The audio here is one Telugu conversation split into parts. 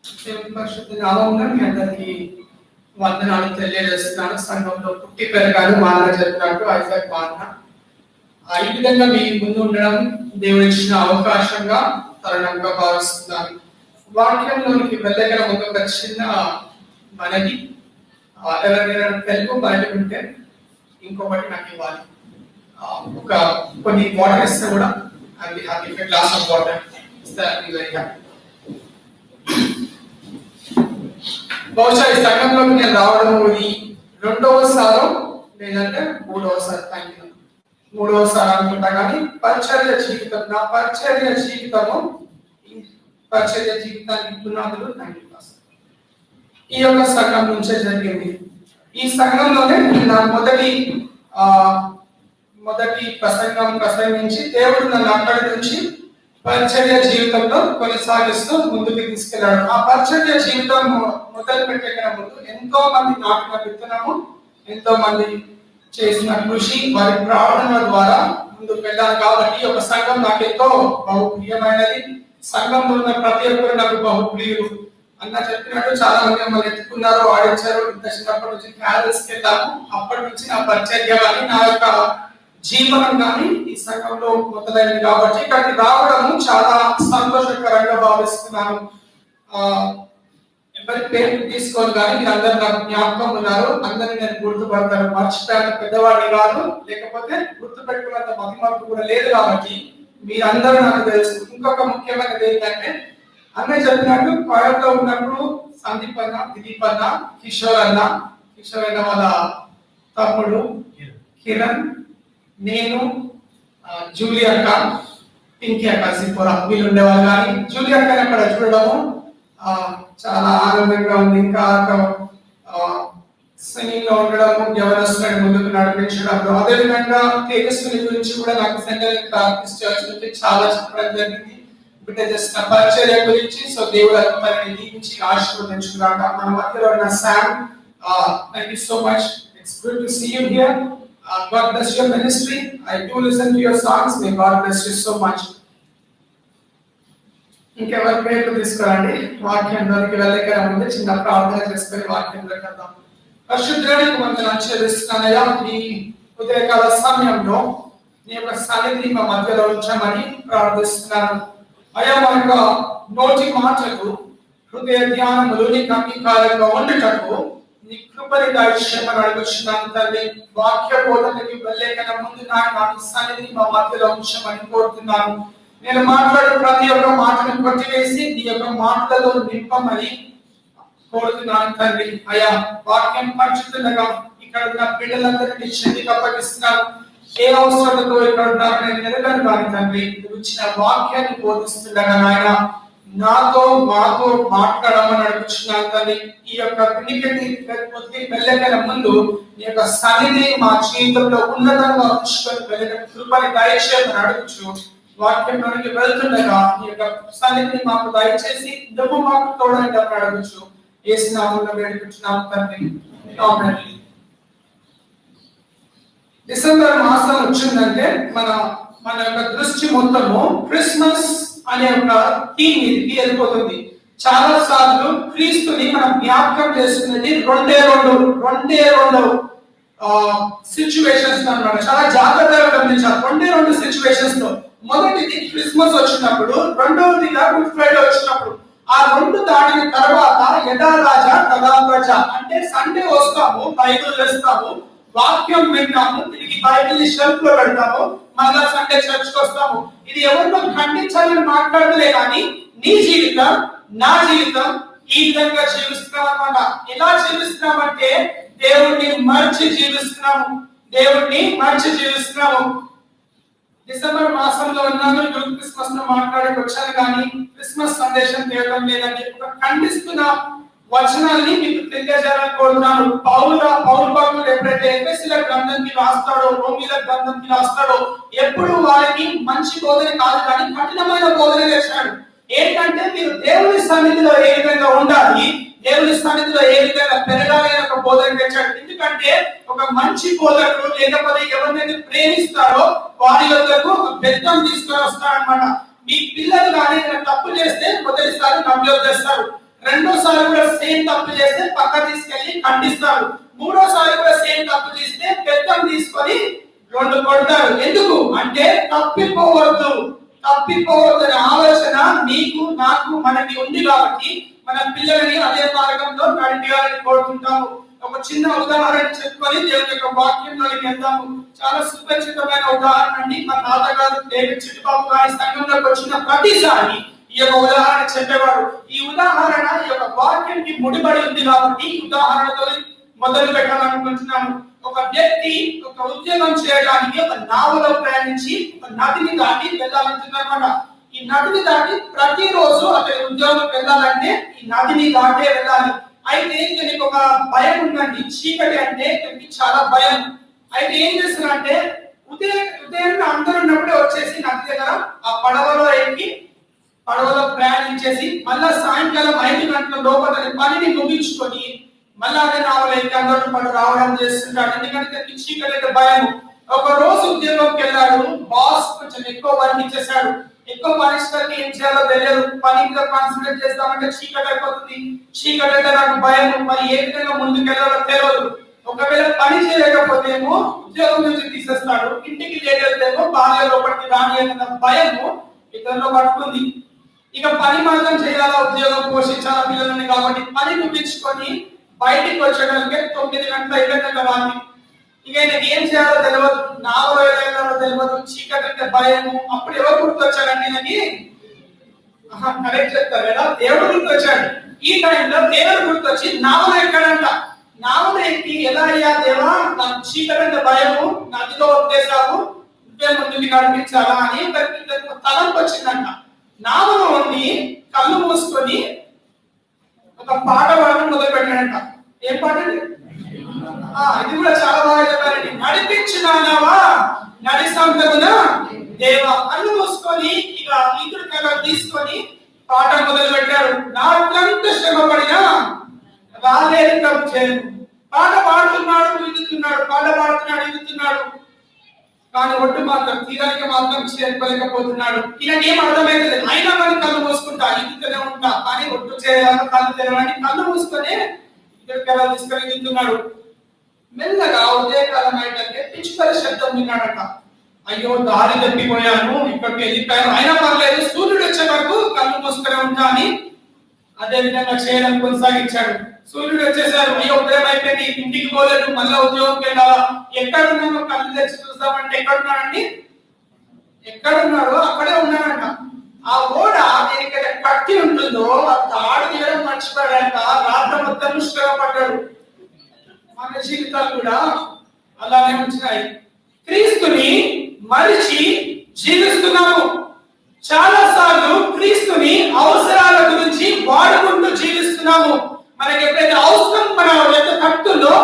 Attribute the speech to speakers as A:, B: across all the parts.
A: దేవుని పరిశుద్ధ నామమున మీ అందరికీ వందనాలు తెలియజేస్తున్నాను. సంఘంలో పుట్టి పెరగాలి మా అన్న చెప్పినట్టు ఐజాక్ మా అన్న ఈ విధంగా మీ ముందు ఉండడం దేవుడు ఇచ్చిన అవకాశంగా తరుణంగా భావిస్తున్నాను. వాక్యంలోనికి వెళ్ళగల ఒక చిన్న మనకి ఎవరైనా తెలుగు బయట ఉంటే ఇంకొకటి నాకు ఇవ్వాలి. ఒక కొన్ని వాటర్ ఇస్తే కూడా అది హ్యాపీ గ్లాస్ ఆఫ్ వాటర్ ఇస్తే వెరీ హ్యాపీ. బహుశా ఈ సంఘంలోకి నేను రావడం ఇది రెండవసారో లేదంటే మూడవసారి అనుకుంటా. కానీ పరిచర్య జీవితం, నా పరిచర్య జీవితానికి పునాదులు 90%. ఈ యొక్క సంఘం నుంచే జరిగింది. ఈ సంఘంలోనే నా మొదటి ప్రసంగించి దేవుడు నన్ను అక్కడి నుంచి పరిచర్య జీవితంలో కొనసాగిస్తూ ముందుకు తీసుకెళ్లాడు. ఆ పరిచర్య జీవితం మొదలు పెట్టే ముందు ఎంతో మంది నాటిన విత్తనము, ఎంతో మంది చేసిన కృషి, వారి ప్రార్థనల ద్వారా ముందుకు వెళ్ళాను. కాబట్టి ఒక సంఘం నాకు ఎంతో బహుప్రియమైనది. సంఘంలో ఉన్న ప్రతి ఒక్కరు నాకు బహుప్రియులు. అన్న చెప్పినట్టు చాలా మంది మమ్మల్ని ఎత్తుకున్నారు, ఆడించారు. ఇంత చిన్నప్పటి నుంచి క్యారల్స్కి వెళ్ళాము. అప్పటి నుంచి నా పరిచర్య కానీ నా యొక్క జీవనం కానీ ఈ సంఘంలో మొదలైంది. కాబట్టి ఇక్కడికి రావడము చాలా సంతోషకరంగా భావిస్తున్నాను. ఎవరి పేరు తీసుకోవాలి కానీ మీరు అందరు నాకు జ్ఞాపకం ఉన్నారు. అందరినీ నేను గుర్తుపడతాను. మర్చిపోయిన పెద్దవాడిని కాదు, లేకపోతే గుర్తుపెట్టుకున్నంత మతిమరుపు కూడా లేదు. కాబట్టి మీరందరూ నాకు తెలుసు. ఇంకొక ముఖ్యమైనది ఏంటంటే అన్నయ్య చెప్పినట్టు కోయంలో ఉన్నప్పుడు సందీప్ అన్న, దిలీప్ అన్న, కిషోర్ అన్న వాళ్ళ తమ్ముడు కిరణ్, నేను, జూలీ అక్క, పింకీ అక్క, సింపుర వీళ్ళు ఉండేవాళ్ళు. కానీ జూలీ అక్కని అక్కడ చూడడము చాలా ఆనందంగా ఉంది. ఇంకా సింగింగ్ లో ఉండడము, యవనస్తులను ముందుకు నడిపించడంలో, అదేవిధంగా తేజస్విని గురించి కూడా నాకు సెంట్రల్ ప్రాక్టీస్ చేయాల్సి చాలా చెప్పడం జరిగింది. జస్ట్ పరిచర్య గురించి. సో దేవుడు అందరిని దీవించి ఆశీర్వదించుగాక. మన మధ్యలో ఉన్న Sam, thank you so much. It's good to see you here. God bless your ministry. I do listen to your songs. May God bless you so much. ఇంకెవరి పేర్లు తీసుకురండి. వాక్యంలోకి వెళ్ళక ముందు చిన్న ప్రార్థన చేసుకుని వాక్యంలోకి వెళ్దాం. పరిశుద్ధానికి వందనాలు చెల్లిస్తున్నానయ్యా. ఈ ఉదయకాల సమయంలో నీ యొక్క సన్నిధిని మా మధ్యలో ఉంచమని ప్రార్థిస్తున్నాను అయ్యా. మన యొక్క నోటి మాటలు, హృదయ ధ్యానములు నీకు అంగీకారంగా ఉండటకు నీ కృపని దయచేయమని అడుగుచున్నాను తండ్రి. వాక్య బోధనకి వెళ్ళే కన్నా ముందు నా సన్నిధిని మా మధ్యలో ఉంచమని కోరుతున్నాను. నేను మాట్లాడే ప్రతి ఒక్క మాటను కొట్టివేసి నీ యొక్క మాటలలో నింపమని కోరుతున్నాను తండ్రి. అయ్యా, వాక్యం పంచుతుండగా ఇక్కడ ఉన్న బిడ్డలందరినీ చెందికి అప్పగిస్తున్నాను. ఏ అవసరంతో ఇక్కడ ఉన్నారో నేను ఎరగను కానీ తండ్రి, నువ్వు ఇచ్చిన వాక్యాన్ని బోధిస్తుండగా నాయన మాతో మాట్లాడమని అడుగుతున్నాను తండ్రి. ఈ యొక్క వినికిడిని వెళ్ళగల ముందు నీ యొక్క సన్నిధి మా జీవితంలో ఉన్నతంగా ఉంచుకొని వెళ్ళిన కృపని దయచేయమని అడుగుచు వాక్యంలోనికి వెళ్తుండగా నీ యొక్క సన్నిధిని మాకు దయచేసి నువ్వు మాకు తోడని అడుగుచు యేసు నామములో వేడుకుంటున్నాము తండ్రి. ఆమేన్. డిసెంబర్ మాసం వచ్చిందంటే మన యొక్క దృష్టి మొత్తము క్రిస్మస్ అనే ఒక థీమ్ మీదకి వెళ్ళిపోతుంది. చాలా సార్లు క్రీస్తుని మనం జ్ఞాపకం చేసుకునేది రెండే రెండు సిచ్యువేషన్స్ అన్నమాట. చాలా జాగ్రత్తగా గమనించాలి. రెండు సిచ్యువేషన్స్ లో మొదటిది క్రిస్మస్ వచ్చినప్పుడు, రెండవదిగా గుడ్ ఫ్రైడే వచ్చినప్పుడు. ఆ రెండు దాటిన తర్వాత యథా రాజా తదా ప్రజ అంటే సండే వస్తాము, బైబిల్ వేస్తాము, వాక్యం వింటాము, తిరిగి బైబిల్ షెల్ఫ్ లో పెడతాము, మళ్ళా సండే చర్చ్కి వస్తాము. ఇది ఎవరితో ఖండించాలని మాట్లాడలే కానీ నీ జీవితం, నా జీవితం ఈ విధంగా జీవిస్తున్నాం అన్నమాట. ఎలా జీవిస్తున్నామంటే దేవుణ్ణి మర్చి జీవిస్తున్నాము. డిసెంబర్ మాసంలో ఉన్నాను, క్రిస్మస్ లో మాట్లాడక వచ్చాను కానీ క్రిస్మస్ సందేశం తేవడం లేదని ఒక ఖండిస్తున్న వచనాన్ని మీకు తెలియజేయాలని కోరుతున్నాను. పౌలు భక్తుడు ఎప్పుడైతే ఎఫెసీయుల గ్రంథంకి రాస్తాడో, రోమీయుల గ్రంథంకి రాస్తాడో ఎప్పుడు వారికి మంచి బోధన కాదు కానీ కఠినమైన బోధన చేశాడు. ఏంటంటే మీరు దేవుని సన్నిధిలో ఏ విధంగా ఉండాలి, దేవుని సన్నిధిలో ఏ విధంగా పెరగాలి అని ఒక బోధన తెచ్చాడు. ఎందుకంటే ఒక మంచి బోధకుడు లేకపోతే ఎవరినైతే ప్రేమిస్తారో వారి వద్దకు బెత్తం తీసుకొని వస్తారనమాట. మీ పిల్లలు కానీ తప్పు చేస్తే మొదటిసారి నవ్వు చేస్తారు. రెండోసారి కూడా సేమ్ తప్పు చేస్తే పక్క తీసుకెళ్లి ఖండిస్తారు. మూడోసారి కూడా సేమ్ తప్పు చేస్తే పెద్దం తీసుకొని రెండు కొడతారు. ఎందుకు అంటే తప్పిపోవద్దనే ఆలోచన నీకు నాకు మనకి ఉంది కాబట్టి మన పిల్లలని అదే మార్గంలో నడిపించాలని కోరుకుంటాము. ఒక చిన్న ఉదాహరణ చెప్పుకొని దేవుని యొక్క వాక్యంలోకి వెళ్దాము. చాలా సుపరిచితమైన ఉదాహరణ అండి. మా తాతగారు డేవిడ్ చిట్టుబాబు గారి సంఘంలోకి వచ్చిన ప్రతిసారి ఈ యొక్క ఉదాహరణ చెప్పేవాడు. ఈ ఉదాహరణ ఈ యొక్క వాక్యానికి ముడిపడి ఉంది కాబట్టి ఉదాహరణతో మొదలు పెట్టాలనుకుంటున్నాము. ఒక వ్యక్తి ఒక ఉద్యోగం చేయడానికి ఒక నావలో ప్రయాణించి ఒక నదిని దాటి వెళ్ళాలంటున్నారన్నమాట. ఈ నదిని దాటి ప్రతిరోజు అతని ఉద్యోగం వెళ్ళాలంటే ఈ నదిని దాటే వెళ్ళాలి. అయితే ఇతనికి ఒక భయం ఉందండి. చీకటి అంటే ఇతనికి చాలా భయం. అయితే ఏం చేస్తున్నారంటే ఉదయం అందరూ ఉన్నప్పుడే వచ్చేసి నది దగ్గర ఆ పడవలో ఎక్కి పడవలో ప్రయాణించేసి మళ్ళా సాయంకాలం 5 గంటల లోపల పనిని ముగించుకొని మళ్ళా అదే నావలో ఎక్కి అందరూ పడు రావడం చేస్తుంటాడు. ఎందుకంటే చీకటి భయం. ఒక రోజు ఉద్యోగంకి వెళ్ళాడు. బాస్ కొంచెం ఎక్కువ వర్క్ ఇచ్చేసాడు. ఎక్కువ పనిష్మెంట్ ఏం చేయాలో తెలియదు. పని మీద కాన్సన్ట్రేట్ చేస్తామంటే చీకటి అయిపోతుంది. చీకటి అంటే నాకు భయం. మరి ఏ విధంగా ముందుకెళ్ళాలో తెలియదు. ఒకవేళ పని చేయలేకపోతేమో ఉద్యోగం నుంచి తీసేస్తాడు. ఇంటికి లేకపోతేమో భార్య లోపలికి రాని అన్న భయము ఇతరులో పట్టుకుంది. ఇక పని మాత్రం చేయాలా, ఉద్యోగం పోషించాలా పిల్లలని కాబట్టి పని ముగించుకొని బయటికి వచ్చేయడానికి 9 గంటల 20 గంటల వారికి ఇక ఆయనకి ఏం చేయాలో తెలియదు. నావలో వెళ్ళాలో తెలియదు. చీకటి అంటే భయము. అప్పుడు ఎవరు గుర్తొచ్చాడండి ఈయనకి? కరెక్ట్ చెప్తారు కదా, దేవుడు గుర్తొచ్చాడు. ఈ టైంలో దేవుడు గుర్తొచ్చి నావలో ఎక్కడంట. నావలో ఎక్కి ఎలా అయ్యా దేవా, నాకు చీకటి అంటే భయము, నదిలో వదిలేసావు, నువ్వే ముందుకి నడిపించాలా అని తలంపు వచ్చిందంట. నావలో ఉండి కళ్ళు మూసుకొని ఒక పాట పాడడం మొదలు పెట్టాడంట. ఏం పాట? ఇది కూడా చాలా బాగా చెప్పారండి. నడిపించినావా నడిసంతమున దేవా. కళ్ళు మూసుకొని ఇక ఈదుడు కళ తీసుకొని పాట మొదలు పెట్టారు. నాకంత శ్రమ పడినా రాలేదు తప్పు చేయను. పాట పాడుతున్నాడు, ఈదుతున్నాడు, పాట పాడుతున్నాడు, ఈదుతున్నాడు. కానీ ఒడ్డు మాత్రం తీరానికి మాత్రం చేరుకోలేకపోతున్నాడు. ఈయనకి ఏం అర్థమైతే అయినా కానీ కళ్ళు మూసుకుంటా, ఈదుతూనే ఉంటా, కానీ ఒడ్డు చేయాలని కళ్ళు తెరవని కళ్ళు మూసుకొని ఇక్కడికి ఎలా తీసుకొని వెళ్తున్నాడు. మెల్లగా ఉదయకాలం అయితే పిచ్చుకల శబ్దం విన్నాడట. అయ్యో దారి తప్పిపోయాను, ఇక్కడికి వెళ్ళిపోయాను, అయినా పర్లేదు సూర్యుడు వచ్చే వరకు కళ్ళు మూసుకొని ఉంటా అని అదే విధంగా చేయడం కొనసాగించాడు. సూర్యుడు వచ్చేసారు. అయ్యో ఉదయం అయిపోయింది, ఇంటికి పోలేదు, మళ్ళీ ఉద్యోగంకి వెళ్ళాలా. ఎక్కడున్నామో కళ్ళు తెచ్చి చూస్తామంటే ఎక్కడున్నాడండి? ఎక్కడున్నాడో అక్కడే ఉన్నాడంట. ఆ ఓడ ఎక్కడ కట్టి ఉంటుందో ఆ తాడు తీయడం మర్చిపోయాడంట. రాత్రి మొత్తం నిష్కరపడ్డాడు. మన జీవితాలు కూడా అలానే ఉంటున్నాయి. క్రీస్తుని మరిచి జీవిస్తున్నాము. చాలా సార్లు క్రీస్తుని అవసరాల గురించి వాడుకుంటూ జీవిస్తున్నాము. మనకి ఎప్పుడైతే అవసరం మన యొక్క కట్టులో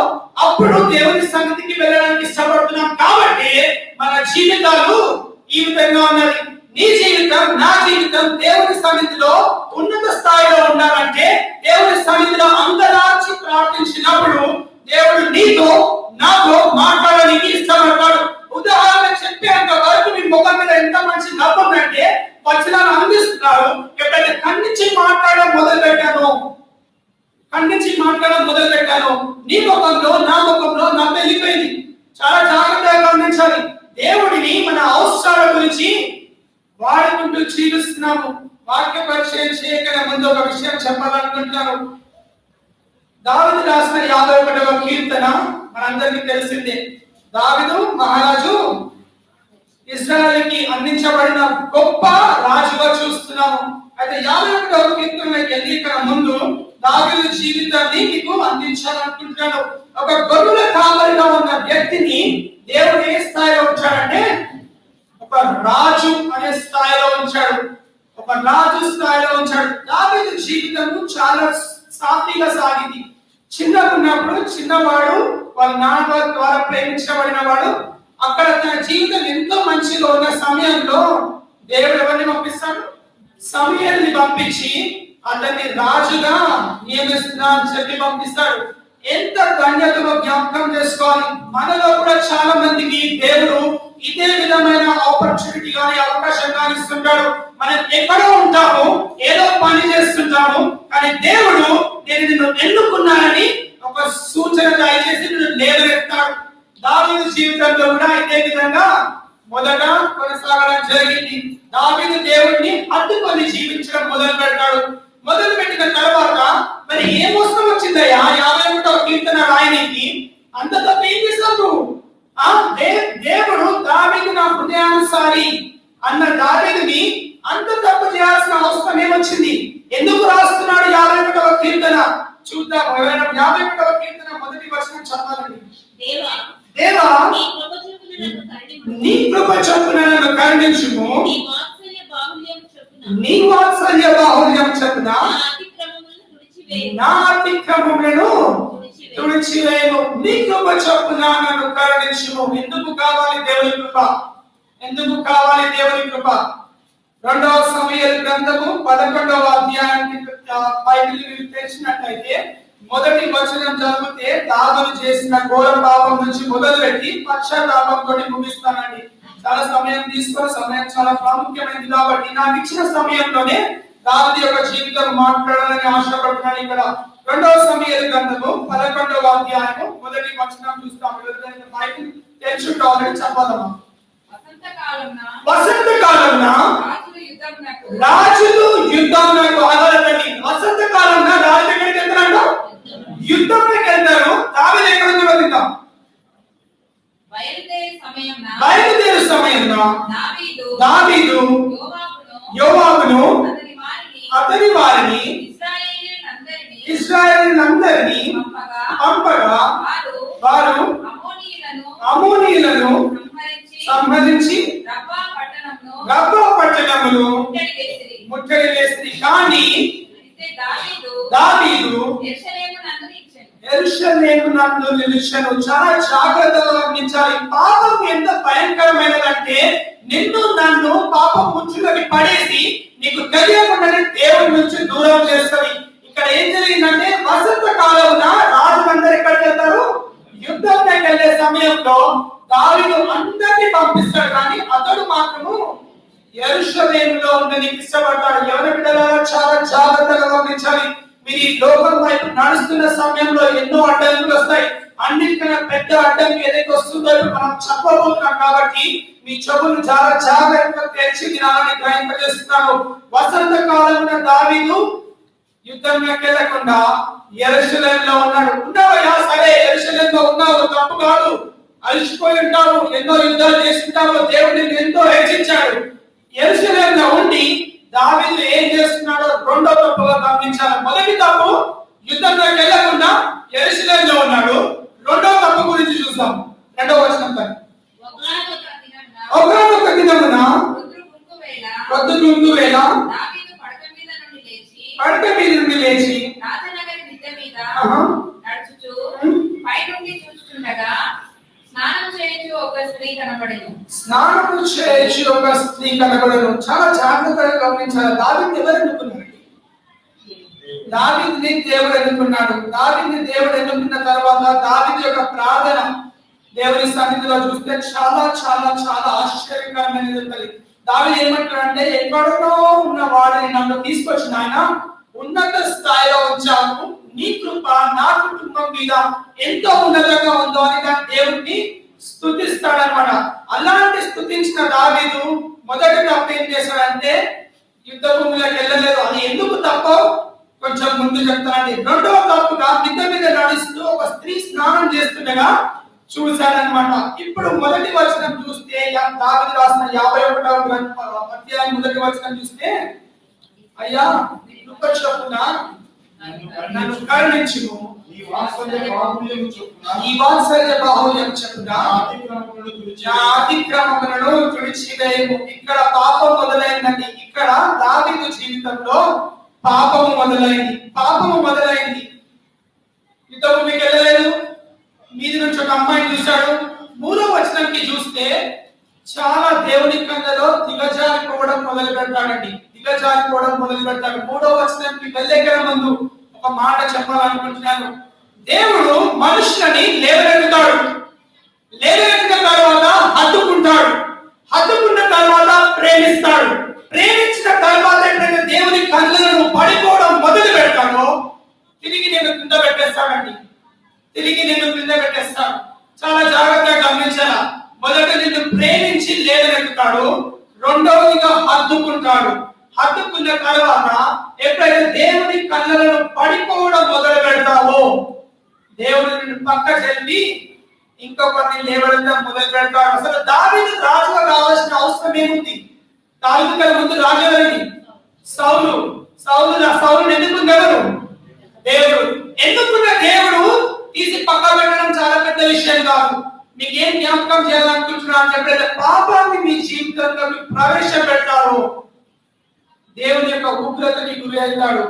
A: అప్పుడు దేవుని సన్నిధికి వెళ్ళడానికి ఇష్టపడుతున్నాం. కాబట్టి మన జీవితాలు ఈ విధంగా ఉన్నది. నీ జీవితం, నా జీవితం దేవుని సన్నిధిలో ఉన్నత స్థాయిలో ఉండాలంటే దేవుని సన్నిధిలో అంతరాచి ప్రార్థించినప్పుడు దేవుడు నీతో నాతో మాట్లాడడానికి ఇష్టపడతాడు. ఉదాహరణ చెప్పేంత వరకు మీ ముఖం మీద ఎంత మంచి నవ్వు అంటే వచనాలు అందిస్తున్నారు. ఎప్పుడైతే ఖండించి మాట్లాడడం మొదలు పెట్టాను నీ ముఖంలో నా ముఖంలో నవ్వు వెళ్ళిపోయింది. చాలా జాగ్రత్తగా గమనించాలి. దేవుడిని మన అవసరాల గురించి వాడుకుంటూ జీవిస్తున్నాము. వాక్య పరిచయం చేయకనే ముందు ఒక విషయం చెప్పాలనుకుంటున్నాను. దావీదు రాసిన 51వ కీర్తన మనందరికీ తెలిసిందే. దావీదు మహారాజు ఇశ్రాయేలుకి అందించబడిన గొప్ప రాజుగా చూస్తున్నాము. అయితే 51వ కీర్తనకి వెళ్ళిన ముందు దావీదు జీవితాన్ని మీకు అందించాలనుకుంటున్నాను. ఒక గొర్రెల కాపరిగా ఉన్న వ్యక్తిని దేవుడు ఏ స్థాయిలో ఉంచాడంటే ఒక రాజు అనే స్థాయిలో ఉంచాడు. ఒక రాజు స్థాయిలో ఉంచాడు. దావీదు జీవితం చాలా సాఫీగా సాగింది. చిన్నగా ఉన్నప్పుడు చిన్నవాడు వాళ్ళ నాన్న ద్వారా ప్రేమించబడిన వాడు. అక్కడ తన జీవితం ఎంతో మంచిగా ఉన్న సమయంలో దేవుడు ఎవరిని పంపిస్తాడు? సమూయేలుని పంపించి అతన్ని రాజుగా నియమిస్తున్నా అని చెప్పి పంపిస్తాడు. ఎంత ధన్యతలో జ్ఞాపకం చేసుకోవాలి. మనలో కూడా చాలా మందికి దేవుడు ఇదే విధమైన ఆపర్చునిటీ కానీ అవకాశం కానీ ఇస్తుంటాడు. మనం ఎక్కడో ఉంటాము, ఏదో పని చేస్తుంటాము, కానీ దేవుడు నేను నిన్ను ఎన్నుకున్నానని ఒక సూచన దయచేసి నిన్ను లేవనెత్తాడు. దావీదు జీవితంలో కూడా ఇదే విధంగా మొదట కొనసాగడం జరిగింది. దావీదు దేవుడిని హత్తుకొని జీవించడం మొదలు పెడతాడు. మొదలు పెట్టిన తర్వాత మరి ఏ మోసం వచ్చిందయ్యా 51వ కీర్తన రాయనికి? అంత తప్ప ఏం చేస్తావు? దేవుడు దావీదు నా హృదయానుసారి అన్న దావీదుని అంత తప్పు చేయాల్సిన అవసరం ఏమొచ్చింది? ఎందుకు రాస్తున్నాడు 51వ కీర్తన? చూద్దాం. ఎవరైనా 51వ కీర్తన మొదటి వచనం చదవాలండి. దేవా నీ కృప చొప్పున నన్ను కరుణించుము, నీ వాత్సల్య బాహుళ్యం చొప్పున నా అతిక్రమములను తుడిచివేయము, నీ కృప చొప్పున నన్ను కరుణించుము. ఎందుకు కావాలి దేవుని కృప? ఎందుకు కావాలి దేవుని కృప? 2వ సమూయేలు గ్రంథము 11వ అధ్యాయాన్ని బైబిల్ తెరిచినట్లయితే మొదటి వచనం చదివితే దావీదు చేసిన ఘోర పాపం నుంచి మొదలుపెట్టి పశ్చాత్తాపంతో ముగిస్తానండి. చాలా సమయం తీసుకొని, సమయం చాలా ప్రాముఖ్యమైనది కాబట్టి నాకు ఇచ్చిన సమయంలోనే దావీదు యొక్క జీవితం మాట్లాడాలని ఆశపడుతున్నాను. ఇక్కడ 2వ సమూయేలు గ్రంథము 11వ అధ్యాయము మొదటి వచనం చూస్తాం. బైబిల్ తెరిచుంటామని చెప్పాలమ్మా. వసంత కాలంన రాజులు యుద్ధమునకు ఆధారపడి, వసంత కాలంన రాజు ఎక్కడికి వెళ్తారు? యుద్ధంలోకి వెళ్తారు. దావీదు ఎక్కడ వెళ్తాం? బయలుదేరు సమయంలో దావీదు యోవాబును అతని వారిని ఇశ్రాయేలీయులందరినీ పంపగా వారు అమ్మోనీయులను సంహరించి రబ్బా పట్టణమును ముట్టడి వేసిరి. కానీ దావీదు యెరూషలేము నందు నిలిచెను. చాలా జాగ్రత్తగా గమనించాలి. పాపం ఎంత భయంకరమైనదంటే నిన్ను నన్ను పాపం ముచ్చులోకి పడేసి నీకు తెలియకుండానే దేవుడి నుంచి దూరం చేస్తుంది. ఇక్కడ ఏం జరిగిందంటే వసంత కాలంలో రాజులందరూ ఎక్కడికి వెళ్తారు? యుద్ధంలోకి వెళ్ళే సమయంలో దావీదు అందరినీ పంపిస్తాడు, కానీ అతడు మాత్రము యెరూషలేములో ఉండడానికి ఇష్టపడతాడు. ఎవరి బిడ్డలారా చాలా జాగ్రత్తగా గమనించాలి. మీరు ఈ లోకం వైపు నడుస్తున్న సమయంలో ఎన్నో అడ్డంకులు వస్తాయి. అన్నిటికన్నా పెద్ద అడ్డంకి ఏదైతే వస్తుందో మనం చెప్పబోతున్నాం కాబట్టి మీ చెవులు చాలా జాగ్రత్తగా తెరిచి వినాలని గ్రహింపజేస్తున్నాను. వసంత కాలంలో దావీదు యుద్ధంలోకి వెళ్లకుండా యెరూషలేములో ఉన్నాడు. ఉన్నావయ్యా, సరే యెరూషలేములో ఉన్నావు, తప్పు కాదు. అలసిపోయి ఉంటావు, ఎన్నో యుద్ధాలు చేస్తుంటావు, దేవుడిని ఎంతో హెచ్చించాడు. యెరూషలేములో ఉండి దావీదు ఏం చేస్తున్నాడో రెండో తప్పుగా గమనించాలి. మొదటి తప్పు యుద్ధంలోకి వెళ్లకుండా యెరూషలేములో ఉన్నాడు. రెండో తప్పు గురించి చూద్దాం. 2వ వచనం పై ఒకనొక దినమున ప్రొద్దుగుంకు వేళ పడక మీద నుండి లేచి
B: స్నానము చేయించు ఒక స్త్రీ కనబడెను.
A: చాలా జాగ్రత్తగా గమనించాలి. దావీదుని ఎవరు ఎన్నుకున్నాడు? దావీదుని దేవుడు ఎన్నుకున్నాడు. దావీదుని దేవుడు ఎన్నుకున్న తర్వాత దావీదు యొక్క ప్రార్థన దేవుని సన్నిధిలో చూస్తే చాలా చాలా చాలా ఆశ్చర్యకరమైనది ఉంటుంది. దావీదు ఏమంటాడంటే, ఎక్కడో ఉన్న వాడిని నన్ను తీసుకొచ్చిన ఆయన ఉన్నత స్థాయిలో ఉంచాము, నీ కృప నా కుటుంబం మీద ఎంతో ఉన్నతంగా ఉందో అని దేవుడిని స్తుతిస్తాడనమాట. అలాంటి స్తుతించిన దావీదు మొదటి తప్పు ఏం చేశాడంటే యుద్ధ భూమిలోకి వెళ్ళలేదు. అది ఎందుకు తప్పో కొంచెం ముందు చెప్తానండి. రెండవ తప్పుగా మిద్ద మీద నడుస్తూ ఒక స్త్రీ స్నానం చేస్తుండగా చూశాడనమాట. ఇప్పుడు మొదటి వచనం చూస్తే దావీదు రాసిన 51వ అధ్యాయం మొదటి వచనం చూస్తే, అయ్యా కృప చొప్పున నన్ను కరుణించుము, ఈ వాత్సల్య బాహుళ్యం చొప్పున నా అతిక్రమములను తుడిచివేయము. ఇక్కడ పాపం మొదలైందండి. ఇక్కడ దావీదు జీవితంలో పాపము మొదలైంది. యుద్ధం మీకు వెళ్ళలేదు. మీది నుంచి ఒక అమ్మాయిని చూశాడు. 3వ వచనంకి చూస్తే చాలా దేవుని కన్నులో దిగజారిపోవడం మొదలు పెడతాడండి. 3వ వచనంకి వెళ్ళే ముందు ఒక మాట చెప్పాలనుకుంటున్నాను. దేవుడు మనుషులని లేవనెత్తుతాడు. లేవనెత్తిన తర్వాత హత్తుకుంటాడు, హత్తుకున్న తర్వాత ప్రేమిస్తాడు, ప్రేమించిన తర్వాత ఎప్పుడైతే దేవుని కళ్ళను పడిపోవడం మొదలు పెడతాడో తిరిగి నేను కింద పెట్టేస్తాడండి, తిరిగి నేను కింద పెట్టేస్తాడు. చాలా జాగ్రత్తగా గమనించాల. మొదట నిన్ను ప్రేమించి లేవనెత్తుతాడు, రెండవదిగా హత్తుకుంటాడు, హత్తుకున్న తర్వాత ఎప్పుడైతే దేవుని కళ్ళలను పడిపోవడం మొదలు పెడతావో దేవుని నిన్ను పక్క చెల్లి ఇంకొకరిని లేవడంతో మొదలు పెడతాడు. అసలు దావీదు రాజుగా కావాల్సిన అవసరం ఏముంది? దావీదు కన్నా ముందు రాజు ఎవరండి? సౌలు. సౌలు ఎన్నుకున్న ఎవరు? దేవుడు. ఎన్నుకున్న దేవుడు తీసి పక్క పెట్టడం చాలా పెద్ద విషయం కాదు. మీకు ఏం జ్ఞాపకం చేయాలనుకుంటున్నాను? ఎప్పుడైతే పాపాన్ని మీ జీవితంలో ప్రవేశపెడతారో దేవుని యొక్క ఉగ్రతకి గురి అవుతాడు.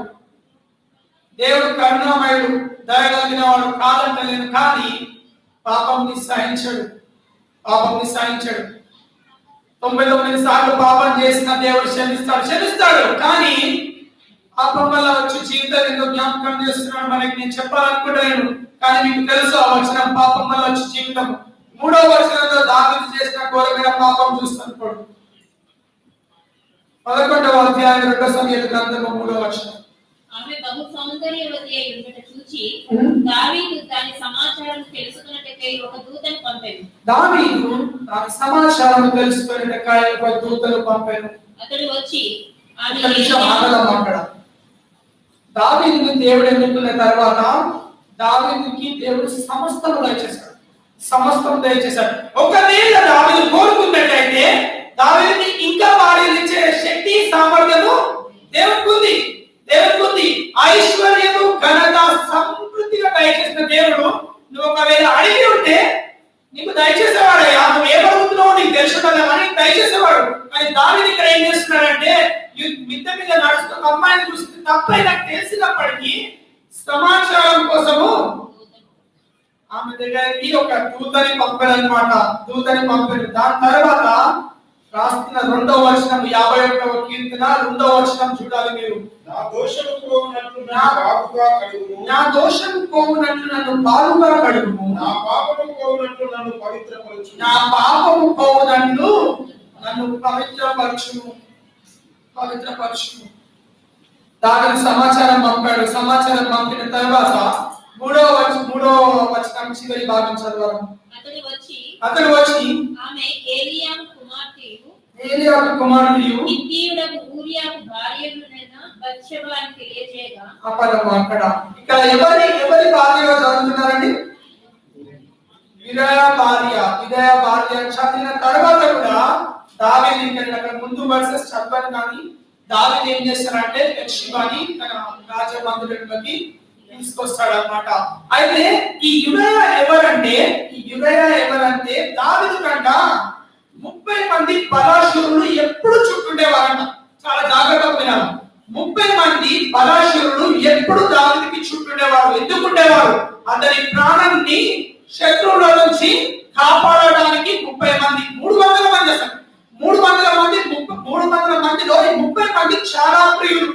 A: దేవుడు కరుణామయుడు, దయగలిగిన వాడు కాదంటలేను, కానీ పాపంని సహించడు, పాపంని సహించడు. 99 సార్లు పాపం చేసిన దేవుడు క్షమిస్తాడు. కానీ పాపం వల్ల వచ్చి జీవితం ఎందుకు జ్ఞాపకం చేస్తున్నాడు మనకి నేను చెప్పాలనుకుంటున్నాను. కానీ మీకు తెలుసు ఆ వచనం పాపం వల్ల వచ్చి జీవితం. 3వ వచనంలో దావీదు చేసిన ఘోరమైన పాపం చూస్తున్నప్పుడు 11వ అధ్యాయం 2వ సమూయేలు గ్రంథము 3వ వచనం.
B: ఆమె బహు సౌందర్యవతి అయి ఉండుట చూచి దావీదు దాని సమాచారం తెలుసుకొనుటకై ఒక దూతను పంపెను.
A: దావీదు దాని సమాచారం తెలుసుకొనుటకై ఒక దూతను పంపెను.
B: అతడు వచ్చి ఆమె
A: దావీదుని దేవుడు ఎన్నుకున్న తర్వాత దావీదుకి దేవుడు సమస్తం దయచేశాడు. ఒకవేళ దావీదు కోరుకున్నట్లయితే దావీదుని ఇంకా వారిచ్చే శక్తి సామర్థ్యము దేవునికి ఉంది. ఐశ్వర్యము ఘనత సమృద్ధిగా దయచేసిన దేవుడు నువ్వు ఒకవేళ అడిగి ఉంటే నీకు దయచేసేవాడయ్యా. నువ్వు ఏ పడుతున్నావు నీకు తెలుసుకుంటా అని దయచేసేవాడు. కానీ దావీదు ఇక్కడ ఏం చేస్తున్నాడంటే మిద్దె మీద నడుస్తున్న అమ్మాయిని చూస్తే తప్పై నాకు తెలిసినప్పటికీ సమాచారం కోసము ఆమె దగ్గరికి ఒక దూతని పంపాడనమాట. దాని తర్వాత రాస్తున్న 2వ వచనం 51వ కీర్తన 2వ వచనం చూడాలి మీరు.
C: నా దోషము పోవునట్లు నన్ను బాగుగా కడుగుము,
A: నా దోషము పోవునట్లు నన్ను బాగుగా కడుగుము,
C: నా పాపము పోవునట్లు నన్ను పవిత్రపరచుము,
A: నా పాపము పోవునట్లు నన్ను పవిత్రపరచుము. దావీదు సమాచారం పంపాడు. సమాచారం పంపిన తర్వాత 3వ వచనం చివరి భాగం చదవాలి. అతడు వచ్చి
B: ఆమె ఏలీయాబు కుమార్తెయు హిత్తీయుడగు ఊరియాకు భార్యయునైన బత్షెబా అని తెలియజేయగా
A: అక్కడ ఇక్కడ ఎవరి భార్యగా చదువుతున్నారండి? యూరియా భార్య చదివిన తర్వాత కూడా దావీదు ఇక్కడ ముందు వర్సెస్ చదవని కానీ దావీదు ఏం చేస్తారంటే బత్షెబాని తన రాజమందిరంలోకి తీసుకొస్తాడు అన్నమాట. అయితే ఈ యూరియా ఎవరంటే దావీదు కంట 30 మంది బలాశూరులు ఎప్పుడు చుట్టుండేవారంట. చాలా జాగ్రత్తగా వినాలి. 30 మంది బలాశూరులు ఎప్పుడు దావీదుకి చుట్టుండేవారు. ఎందుకుండేవారు? అతని ప్రాణాన్ని శత్రువుల నుంచి కాపాడడానికి 30 మంది 300 మంది అసలు 300 మందిలో 30 మంది చాలా ప్రియులు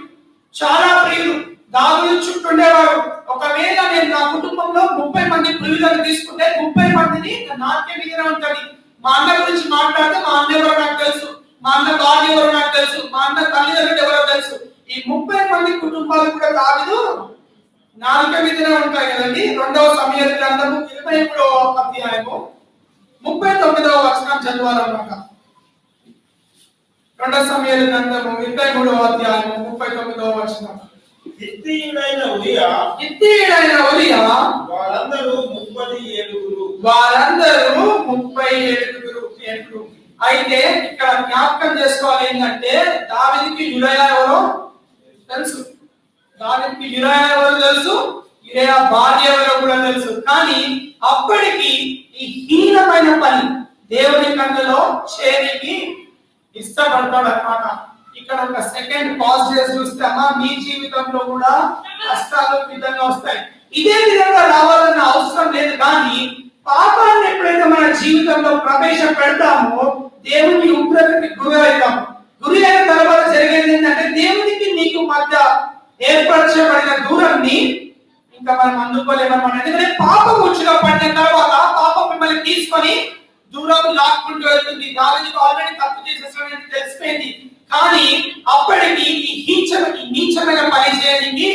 A: దావీదు చుట్టుండేవారు. ఒకవేళ నేను నా కుటుంబంలో 30 మంది ప్రియులను తీసుకుంటే 30 మందిని నాట్య మీద ఉంటుంది. మా అన్న గురించి మాట్లాడితే మా అన్న ఎవరో నాకు తెలుసు, మా అన్న భార్య ఎవరో నాకు తెలుసు, మా అన్న తల్లిదండ్రులు ఎవరో తెలుసు. ఈ 30 మంది కుటుంబాలు కూడా దావీదు నాలుక మీదనే ఉంటాయి కదండి. 2వ సమూయేలు గ్రంథము 23వ అధ్యాయము 39వ వచనం చదవాలన్నమాట. 2వ సమూయేలు గ్రంథము 23వ అధ్యాయము 39వ వచనం.
C: హిత్తీయుడైన ఉరియా వారందరూ 37 అయితే ఇక్కడ జ్ఞాపకం చేసుకోవాలి ఏంటంటే దావీదుకి యూరియా ఎవరో తెలుసు, యూరియా భార్య ఎవరో కూడా తెలుసు. కానీ అప్పటికి ఈ హీనమైన పని దేవుని కన్నులో చేయడానికి ఇష్టపడతాడు అన్నమాట. ఇక్కడ ఒక సెకండ్ పాజ్ చేసి చూస్తే అమ్మా మీ జీవితంలో కూడా కష్టాలు విధంగా వస్తాయి. ఇదే విధంగా రావాలన్న అవసరం లేదు. కానీ పాపాన్ని ఎప్పుడైతే మన జీవితంలో ప్రవేశపెడతామో దేవుని ఉగ్రతకి గురి అవుతాము. గురి అయిన తర్వాత జరిగేది ఏంటంటే దేవునికి నీకు మధ్య ఏర్పరచబడిన దూరాన్ని ఇంకా మనం అందుకోలేమన్నమాట. ఎందుకంటే పాపం ఉచ్చుగా పడిన తర్వాత పాపం మిమ్మల్ని తీసుకొని తీసుకొని దూరం లాక్కుంటూ వెళ్తుంది. దావీదుకు ఆల్రెడీ తప్పు చేసేసాడని తెలిసిపోయింది. కానీ అప్పటికి ఈ నీచమైన పని చేయడానికి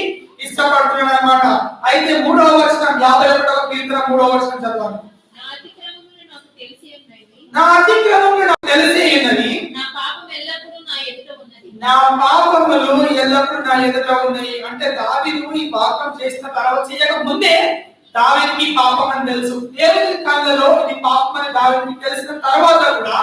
C: ఇష్టపడుతున్నాడు అన్నమాట. అయితే 3వ వచనం 51వ కీర్తన 3వ వచనం చదవాలి.
B: నా అతిక్రమములు నాకు తెలిసి ఉన్నవి,
C: నా అతిక్రమములు నాకు తెలిసి ఉన్నవి,
B: నా పాపం ఎల్లప్పుడూ నా ఎదుట ఉన్నది.
C: నా పాపములు ఎల్లప్పుడూ నా ఎదుట ఉన్నాయి. అంటే దావీదు ఈ పాపం చేసిన తర్వాత చేయక ముందే దావీదుకి పాపం అని తెలుసు. దేవుని కళ్ళలో ఇది పాపం అని దావీదుకి తెలిసిన తర్వాత కూడా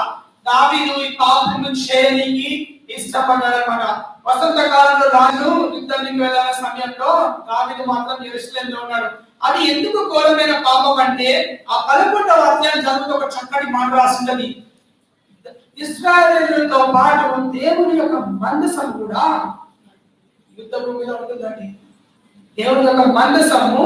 C: దావీదు ఈ పాపం చేయడానికి ఇష్టపడ్డాడన్నమాట. వసంత కాలంలో రాజు యుద్ధానికి వెళ్ళాల సమయంలో దావీదు మాత్రం యెరూషలేములో ఉన్నాడు. అది ఎందుకు ఘోరమైన పాపం అంటే ఆ 11వ అధ్యాయం చదువుతూ ఒక చక్కటి మాట రాసిందని, ఇశ్రాయేలుతో పాటు దేవుని యొక్క మందసం కూడా యుద్ధ భూమిలో ఉంటుందండి. దేవుని యొక్క మందసము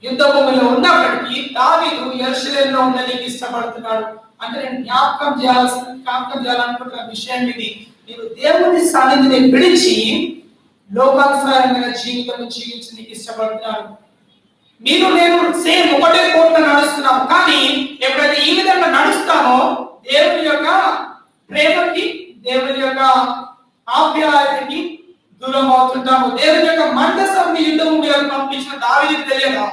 C: యుద్ధ భూమిలో ఉన్నప్పటికీ దావీదు యెరూషలేములో ఉండడానికి ఇష్టపడుతున్నాడు. అంటే నేను జ్ఞాపకం చేయాలనుకుంటున్న విషయం ఇది. మీరు దేవుని సన్నిధిని విడిచి లోకానుసారమైన జీవితం జీవించడానికి ఇష్టపడుతున్నారు. మీరు నేను సేమ్ ఒకటే కోట్ల నడుస్తున్నాం. కానీ ఎప్పుడైతే ఈ విధంగా నడుస్తామో దేవుని యొక్క ప్రేమకి, దేవుని యొక్క ఆప్యాయతకి దూరం అవుతుంటాము. దేవుని యొక్క మందసం యుద్ధం మీద పంపించిన దావీదుకు తెలియదా?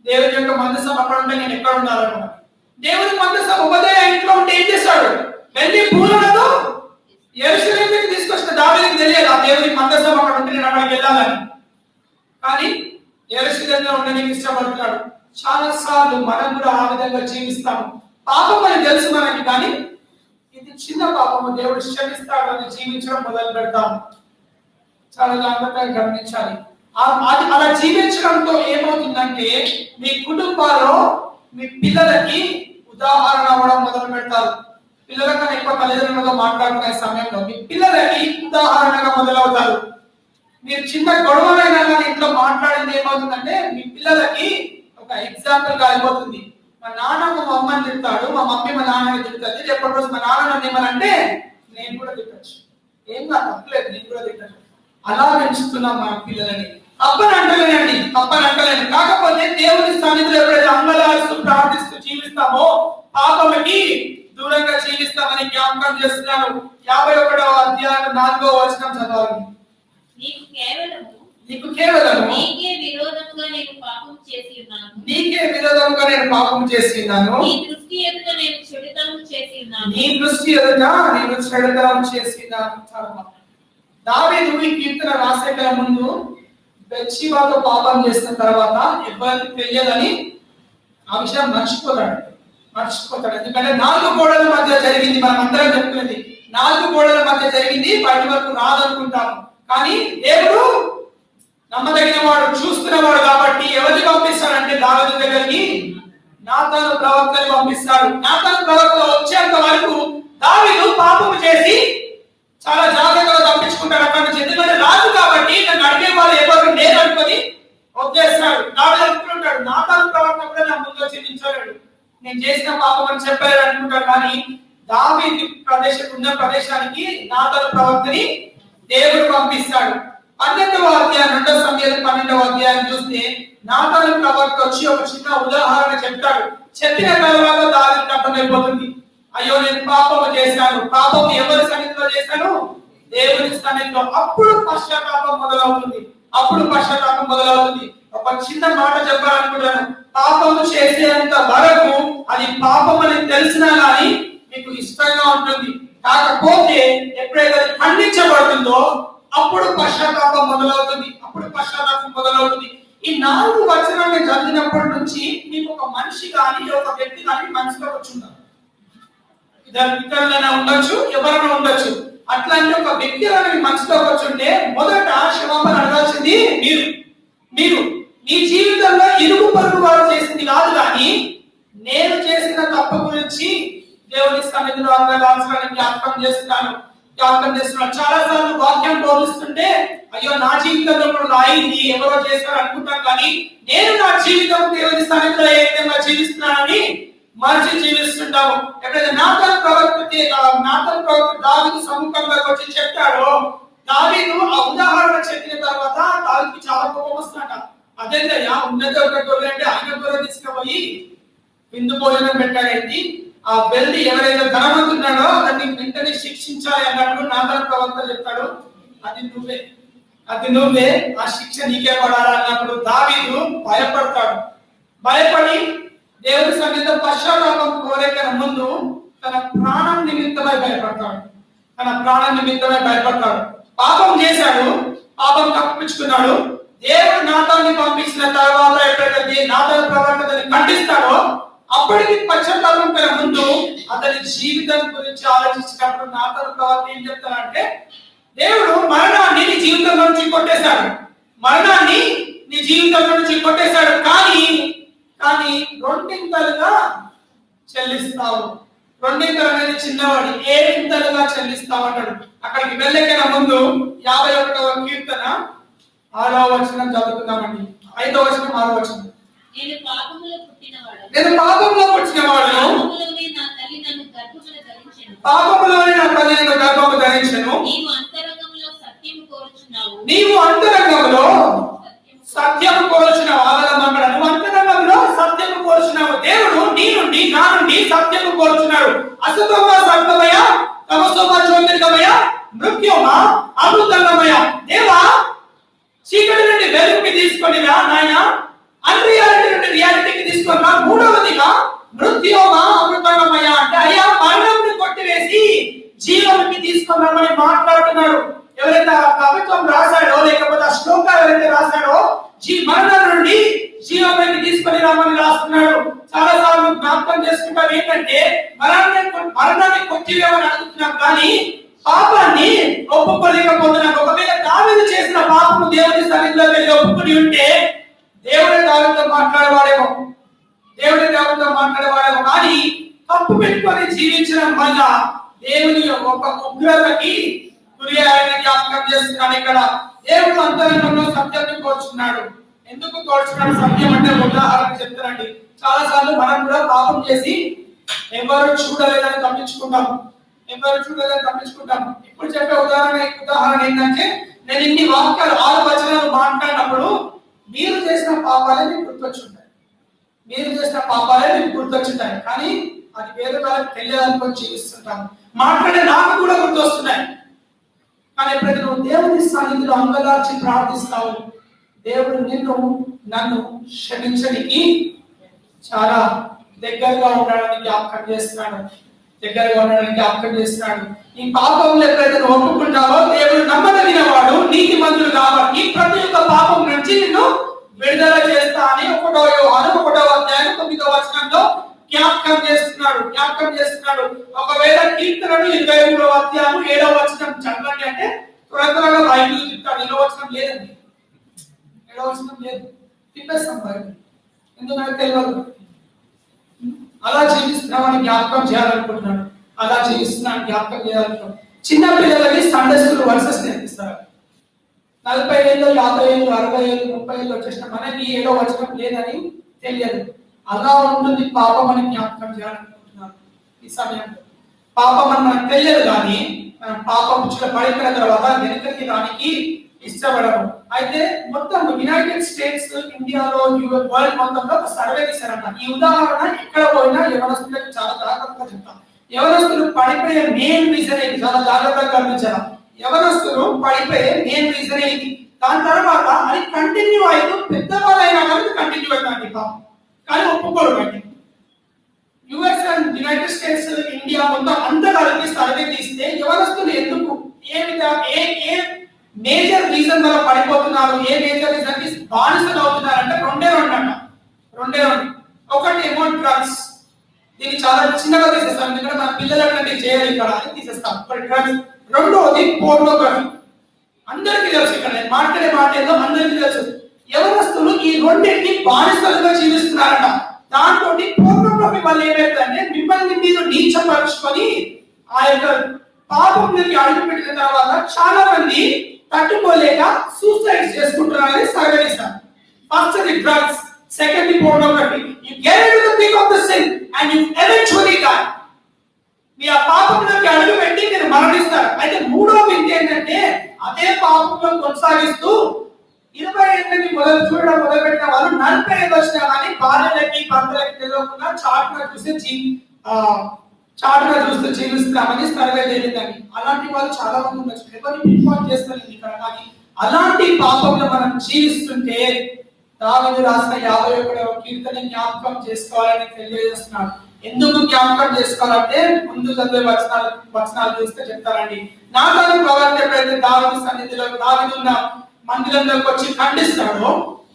C: దేవుని యొక్క మందసం అక్కడ ఉంటే నేను ఎక్కడ ఉండాలనుకున్నాను. దేవుని మందసం ఉపదేయ ఇంట్లో ఉంటే ఏం చేశాడు? వెళ్ళి పూలతో యెరూషలేముకి తీసుకొచ్చిన దావీదుకు తెలియదా దేవుని మందసం అక్కడ ఉంటే నేను అక్కడికి వెళ్ళాలని? కానీ యెరూషలేములో ఉండడానికి ఇష్టపడతాడు. చాలా సార్లు మనం కూడా ఆ విధంగా జీవిస్తాము. పాపం అని తెలుసు మనకి, కానీ ఇది చిన్న పాపము, దేవుడు క్షమిస్తాడు అని జీవించడం మొదలు పెడతాము. చాలా జాగ్రత్తగా గమనించాలి. అది అలా జీవించడంతో ఏమవుతుందంటే మీ కుటుంబాల్లో మీ పిల్లలకి ఉదాహరణ అవ్వడం మొదలు పెడతారు. పిల్లల కన్నా ఎక్కువ తల్లిదండ్రులతో మాట్లాడుకునే సమయంలో మీ పిల్లలకి ఉదాహరణగా మొదలవుతారు. మీరు చిన్న గొడవలైనా కానీ ఇంట్లో మాట్లాడింది ఏమవుతుందంటే మీ పిల్లలకి ఒక ఎగ్జాంపుల్ గా అయిపోతుంది. మా నాన్న మా అమ్మని తిడతాడు, మా మమ్మీ మా నాన్నని తిడుతుంది. రేపటి రోజు మా నాన్న నన్ను ఏమనంటే నేను కూడా తిట్టచ్చు, ఏం కాదు, తప్పలేదు, నేను కూడా తిట్టచ్చు. అలా పెంచుతున్నాం మన పిల్లలని. తప్పని అంటలేనండి. కాకపోతే దేవుని సన్నిధిలో ఎప్పుడైతే అంగలారుస్తూ ప్రార్థిస్తూ జీవిస్తామో పాపలకి దూరంగా జీవిస్తామని జ్ఞాపకం చేస్తున్నాను. 51వ అధ్యాయం 4వ వచనం చదవాలి. నీకు కేవలం
B: నీకే విరోధముగా నేను పాపం చేసి ఉన్నాను.
C: నీ
B: దృష్టి ఎదుట నేను చెడుతనం చేసి ఉన్నాను.
C: దావీదు ఈ కీర్తన రాసే ముందు బెత్షెబాతో పాపం చేసిన తర్వాత ఎవరికి తెలియదని ఆ విషయం మర్చిపోతాడు. ఎందుకంటే 4 గోడల మధ్య జరిగింది. మనం అందరం చెప్పుకునేది 4 గోడల మధ్య జరిగింది, బయట వరకు రాదనుకుంటాము. కానీ దేవుడు నమ్మదగిన వాడు, చూస్తున్నవాడు కాబట్టి ఎవరిని పంపిస్తాడంటే దావీదు దగ్గరికి నాతాను ప్రవక్తని పంపిస్తాడు. నాతాను ప్రవక్త వచ్చేంత వరకు దావీదు పాపము చేసి చాలా జాగ్రత్తగా తప్పించుకుంటాడు అక్కడ నుంచి. ఎందుకంటే రాజు కాబట్టి నన్ను అడిగే వాళ్ళు ఎవరు లేరు అనుకొని వదిలేస్తాడు. దావీదు అనుకుంటాడు నాతాను ప్రవక్త కూడా నా ముందు వచ్చి నిల్చోలేడు, నేను చేసిన పాపం అని చెప్పాడు అనుకుంటాడు. కానీ దావీదు ఉన్న ప్రదేశానికి నాతాను ప్రవక్తని దేవుడు పంపిస్తాడు. 12వ అధ్యాయం 2వ సమూయేలు 12వ అధ్యాయం చూస్తే నాతాను ప్రవక్త వచ్చి ఒక చిన్న ఉదాహరణ చెప్తాడు. చెప్పిన తర్వాత దావీదుకి అర్థమైపోతుంది, అయ్యో నేను పాపము చేశాను. పాపం ఎవరి సన్నిధిలో చేశాను? దేవుని సన్నిధిలో. అప్పుడు పశ్చాత్తాపం మొదలవుతుంది. ఒక చిన్న మాట చెప్పాలనుకుంటాను. పాపము చేసేంత వరకు అది పాపం అని తెలిసినా కానీ మీకు ఇష్టంగా ఉంటుంది. కాకపోతే ఎప్పుడైతే ఖండించబడుతుందో అప్పుడు పశ్చాత్తాపం మొదలవుతుంది. ఈ 4 వచనాలను చదివినప్పటి నుంచి మీకు ఒక మనిషి కానీ ఒక వ్యక్తి కానీ మనసులో వచ్చుంటారు. ఇతరులైనా ఉండొచ్చు, ఎవరైనా ఉండొచ్చు. అట్లాంటి ఒక వ్యక్తి అనేది మనసులో వచ్చుంటే మొదట క్షమాపణ అడగాల్సింది మీరు మీ జీవితంలో ఇరుగు పొరుగు వారు చేసింది కాదు, కానీ నేను చేసిన తప్పు గురించి దేవుని సన్నిధిలో అడగాల్సిన జ్ఞాపకం చేస్తున్నాను. చాలా సార్లు వాక్యం బోధిస్తుంటే అయ్యో నా జీవితంలో కూడా అయింది, ఎవరో చేస్తారు అనుకుంటాను. కానీ నేను నా జీవితం దేవుని సన్నిధిలో ఏ విధంగా జీవిస్తున్నానని మనిషి జీవిస్తుంటాము. ఎప్పుడైతే నాతాను ప్రవక్త దావీదు సముఖంగా వచ్చి చెప్పాడో దావీదు ఆ ఉదాహరణ చెప్పిన తర్వాత దావీదుకి చాలా కోపం వస్తుందట. అదేంటయ్యా ఉన్నది ఒక గొర్రె అంటే ఆయన గొర్రె తీసుకుపోయి విందు భోజనం పెట్టాడేంటి, ఆ వెళ్ళి ఎవరైతే ధనవంతున్నాడో అతన్ని వెంటనే శిక్షించాలి అన్నప్పుడు నాతాను ప్రవక్త చెప్తాడు, అది నువ్వే, ఆ శిక్ష నీకే పడాలి అన్నప్పుడు దావీదు భయపడతాడు. భయపడి దేవుని సన్నిధిలో పశ్చాత్తాపం కోరేక ముందు తన ప్రాణం నిమిత్తమై భయపడతాడు. పాపం చేశాడు, పాపం తప్పించుకున్నాడు. దేవుడు నాతాన్ని పంపించిన తర్వాత ఎప్పుడైతే నాతాను ప్రవర్తనని ఖండిస్తాడో అప్పటికి పశ్చాత్తాపం కల ముందు అతని జీవితం గురించి ఆలోచించినప్పుడు నాతాను ప్రవర్తన ఏం చెప్తానంటే, దేవుడు మరణాన్ని నీ జీవితంలో నుంచి కొట్టేశాడు, కానీ రెండింతలుగా చెల్లిస్తావు. రెండింతలు అనేది చిన్నవాడి, ఏడింతలుగా చెల్లిస్తావు అంటాడు. అక్కడికి వెళ్ళకైనా ముందు 51వ కీర్తన 6వ వచనం చదువుతున్నామండి. 5వ వచనం 6వ వచనం.
B: నేను పాపములో పుట్టినవాడు,
C: పాపములోనే నా తల్లి నన్ను గర్భము ధరించెను. నీవు అంతరంగములో సత్యము కోరుచున్నావు. ఆగలమంగళ నువ్వు అంతరంగంలో సత్యము కోరుచున్నావు. దేవుడు నీ నుండి నా నుండి సత్యము కోరుచున్నాడు. అశుభమ సర్వమయ తమసోమ జ్యోతిర్గమయ మృత్యుమా అమృతంగమయ. దేవా, చీకటి నుండి వెలుగుకి తీసుకొని రా నాయన, అన్రియాలిటీ నుండి రియాలిటీకి తీసుకొని రా. మూడవదిగా మృత్యుమా అమృతంగమయ అంటే అయ్యా మరణంని కొట్టివేసి జీవానికి తీసుకొని రమ్మని మాట్లాడుతున్నాడు. ఎవరైతే కవిత్వం రాశాడో లేకపోతే ఆ శ్లోక ఎవరైతే రాశాడో మరణం నుండి జీవంలోకి తీసుకొని రామని రాస్తున్నాడు. చాలా సార్లు జ్ఞాపకం చేసుకుంటాం ఏంటంటే మరణాన్ని కొట్టివేమని అడుగుతున్నాం, కానీ పాపాన్ని ఒప్పుకోలేకపోతున్నాం. ఒకవేళ దావీదు చేసిన పాపము దేవుని సన్నిధిలో వెళ్ళి ఒప్పుకొని ఉంటే దేవుడే దావీదుతో మాట్లాడేవాడేమో, కానీ తప్పు పెట్టుకొని జీవించడం వల్ల దేవుని ఒక ఉగ్రతకి గురి ఆయన జ్ఞాపకం చేస్తున్నాడు. ఇక్కడ దేవుడు అంతరంగంలో సత్యాన్ని కోరుచున్నాడు. ఎందుకు కోరుచున్నాడు సత్యం అంటే ఉదాహరణ చెప్తానండి. చాలా సార్లు మనం కూడా పాపం చేసి ఎవరు చూడలేదని తప్పించుకుంటాం. ఇప్పుడు చెప్పే ఉదాహరణ ఏంటంటే, నేను ఇన్ని వాక్యాలు 6 వచనాలు మాట్లాడినప్పుడు మీరు చేసిన పాపాలే మీకు గుర్తొచ్చుంటాయి, కానీ అది వేరే వాళ్ళకి తెలియాలనుకొని జీవిస్తుంటాం. మాట్లాడే నాకు కూడా గుర్తొస్తున్నాయి, కానీ ఎప్పుడైతే నువ్వు దేవుని సన్నిధిలో అంగలార్చి ప్రార్థిస్తావు, దేవుడు నన్ను క్షమించడానికి చాలా దగ్గరగా ఉండడానికి జ్ఞాపకం చేస్తున్నాడు. ఈ పాపంలో ఎప్పుడైతే నువ్వు ఒప్పుకుంటావో దేవుడు నమ్మదగిన వాడు, నీతిమంతుడు కాబట్టి ప్రతి ఒక్క పాపం నుంచి నిన్ను విడుదల చేస్తా అని 1వ యోహాను 1వ అధ్యాయం 9వ వచనంలో జ్ఞాపకం చేస్తున్నాడు. ఒకవేళ కీర్తనలు 23వ అధ్యాయం 7వ వచనం చదవండి అంటే త్వరగా బైబిల్ చెప్తాడు. 7వ వచనం లేదు, తిప్పేస్తాం బైబిల్, ఎందుకంటే తెలియదు. అలా జీవిస్తున్నామని జ్ఞాపకం చేయాలనుకుంటున్నాడు. చిన్న పిల్లలకి సండే స్కూల్ వర్సెస్ నేర్పిస్తారు. 40 ఏళ్ళు 50 ఏళ్ళు 60 ఏళ్ళు 30 ఏళ్ళు వచ్చేసిన మనకి 7వ వచనం లేదని తెలియదు. అలా ఉంటుంది పాపం అని జ్ఞాపకం చేయాలనుకుంటున్నాను. ఈ సమయంలో పాపం అని మనకు తెలియదు, కానీ మనం పాపం పడిపోయిన తర్వాత వెనుకకి రానికి ఇష్టపడము. అయితే మొత్తం యునైటెడ్ స్టేట్స్, ఇండియాలో, వరల్డ్ మొత్తంలో ఒక సర్వే తీశారంట. ఈ ఉదాహరణ ఎక్కడ పోయినా యవనస్తులకు చాలా జాగ్రత్తగా చెప్తాం. యవనస్తులు పడిపోయే మెయిన్ రీజన్ ఏంటి, చాలా జాగ్రత్తగా గమనించాలి. యవనస్తులు పడిపోయే మెయిన్ రీజన్ ఏంటి, దాని తర్వాత అది కంటిన్యూ అయితే పెద్దవాళ్ళైనా కానీ కంటిన్యూ అవుతుంది పాపం, కానీ ఒప్పుకోరు. బట్టి US and United states, India మొత్తం అంతా కలిపి సర్వే తీస్తే యవనస్తులు ఎందుకు ఏ మేజర్ రీజన్ వల్ల పడిపోతున్నారు, ఏ మేజర్ రీజన్ కి బానిసలు అవుతున్నారు అంటే రెండే రెండు. ఒకటి ఏమో డ్రగ్స్, దీన్ని చాలా చిన్నగా తీసేస్తాం ఎందుకంటే మన పిల్లలు అట్లాంటివి చేయాలి ఇక్కడ అని తీసేస్తాం. డ్రగ్స్. రెండోది పోర్నోగ్రఫీ. అందరికీ తెలుసు, ఇక్కడ నేను మాట్లాడే మాట ఏదో అందరికీ తెలుసు. యవనస్తులు ఈ రెండింటిని బానిసలుగా జీవిస్తున్నారట. దాంతో పోర్నోగ్రఫీ వల్ల ఏమైతుందంటే మిమ్మల్ని మీరు నీచపరుచుకొని ఆ యొక్క పాపంలోకి అడుగు పెట్టిన తర్వాత చాలా మంది తట్టుకోలేక సూసైడ్ చేసుకుంటున్నారని సర్వేస్తారు. First the drugs, second the pornography. You get into the thing of the sin and you eventually die. మీ ఆ పాపంలోకి అడుగు పెట్టి మీరు మరణిస్తారు. అయితే మూడో వింత ఏంటంటే అదే పాపంలో కొనసాగిస్తూ 20 ఏళ్ళకి చూడడం మొదలుపెట్టిన వాళ్ళు 40 ఏళ్ళు వచ్చినా కానీ భార్యలకి భర్తలకి తెలియకుండా చాటుగా చూస్తూ జీవిస్తామని సర్వే తెలియదని. అలాంటి వాళ్ళు చాలా మంది ఉండొచ్చు. ఎవరిని పిన్పాయింట్ చేస్తారు ఇక్కడ. కానీ అలాంటి పాపంలో మనం జీవిస్తుంటే దావీదు రాసిన 51వ కీర్తన జ్ఞాపకం చేసుకోవాలని తెలియజేస్తున్నాడు. ఎందుకు జ్ఞాపకం చేసుకోవాలంటే ముందు చదివే వచనాలు చూస్తే చెప్తారండి. నాతాను ప్రవక్త ఎప్పుడైతే దావీదు సన్నిధిలో దావీదున్న మందిరంలోకి వచ్చి ఖండిస్తాడు.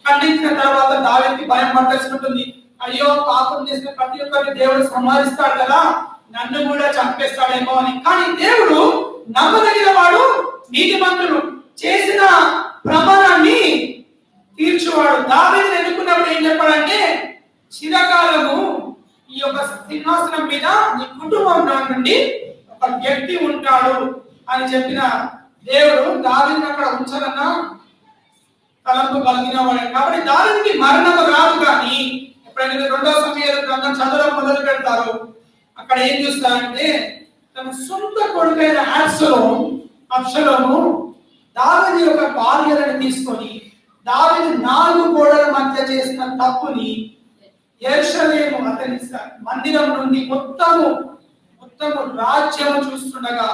C: ఖండించిన తర్వాత దావీదుకి భయం పట్టేసుకుంటుంది. అయ్యో, పాపం చేసిన ప్రతి ఒక్కరిని దేవుడు సంహరిస్తాడు కదా, నన్ను కూడా చంపేస్తాడేమో అని. కానీ దేవుడు నమ్మదగిన వాడు, నీతిమంతుడు, చేసిన ప్రమాణాన్ని తీర్చువాడు. దావీదుని ఎన్నుకున్నప్పుడు ఏం చెప్పాడంటే, చిరకాలము ఈ యొక్క సింహాసనం మీద నీ కుటుంబం నుండి ఒక వ్యక్తి ఉంటాడు అని చెప్పిన దేవుడు దావీదుని అక్కడ ఉంచాలన్న తలంపు కలిగిన వాడు. కాబట్టి దావీదుకి మరణము రాదు. కానీ ఎప్పుడైనా 2వ సమూయేలు గ్రంథం చదవడం మొదలు పెడతారు, అక్కడ ఏం చూస్తారంటే తన సొంత కొడుకైన అబ్షలోము దావీదు యొక్క భార్యలను తీసుకొని దావీదు 4 గోడల మధ్య చేసిన తప్పుని యెరూషలేము అతని మందిరం నుండి మొత్తము రాజ్యము చూస్తుండగా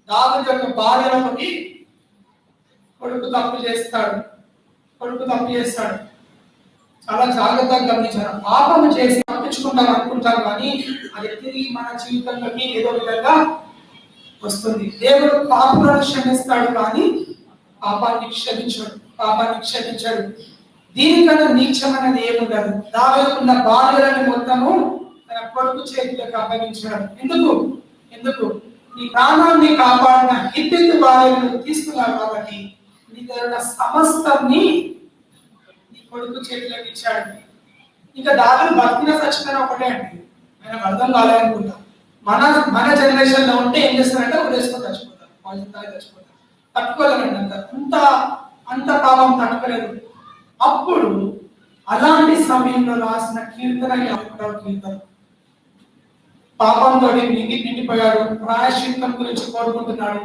C: దావీదు యొక్క భార్యలకి కొడుకు తప్పు చేస్తాడు. చాలా జాగ్రత్తగా గమనించారు. పాపము చేసి తప్పించుకుంటాం అనుకుంటాం, కానీ అది తిరిగి మన జీవితంలోకి ఏదో విధంగా వస్తుంది. దేవుడు పాపలను క్షమిస్తాడు, కానీ పాపాన్ని క్షమించాడు. దీనికన్నా నీచమైనది ఏముండదు. దావీదుకున్న భార్యలను మొత్తము తన కొడుకు చేతులకు అప్పగించాడు. ఎందుకు నీ ప్రాణాన్ని కాపాడిన హిత్తెత్తు భార్యలను తీసుకున్నాడు కాబట్టి నీ దగ్గర సమస్తాన్ని నీ కొడుకు చేతులకు ఇచ్చాడు. ఇంకా దావీదు బతికిన సచ్చిపోయిన ఒకటే అండి, ఆయనకు అర్థం కాలేదనుకుంటా. మన జనరేషన్ లో ఉంటే ఏం చేస్తారంటే ఉరేసుకొని చచ్చిపోతారు, పాయిజన్ తాగి చచ్చిపోతారు. తట్టుకోలేరండి, అంత పాపం తట్టుకోలేదు. అప్పుడు అలాంటి సమయంలో రాసిన కీర్తన 51వ కీర్తన. పాపంతో నిండిపోయాడు, ప్రాయశ్చిత్తం గురించి కోరుకుంటున్నాడు.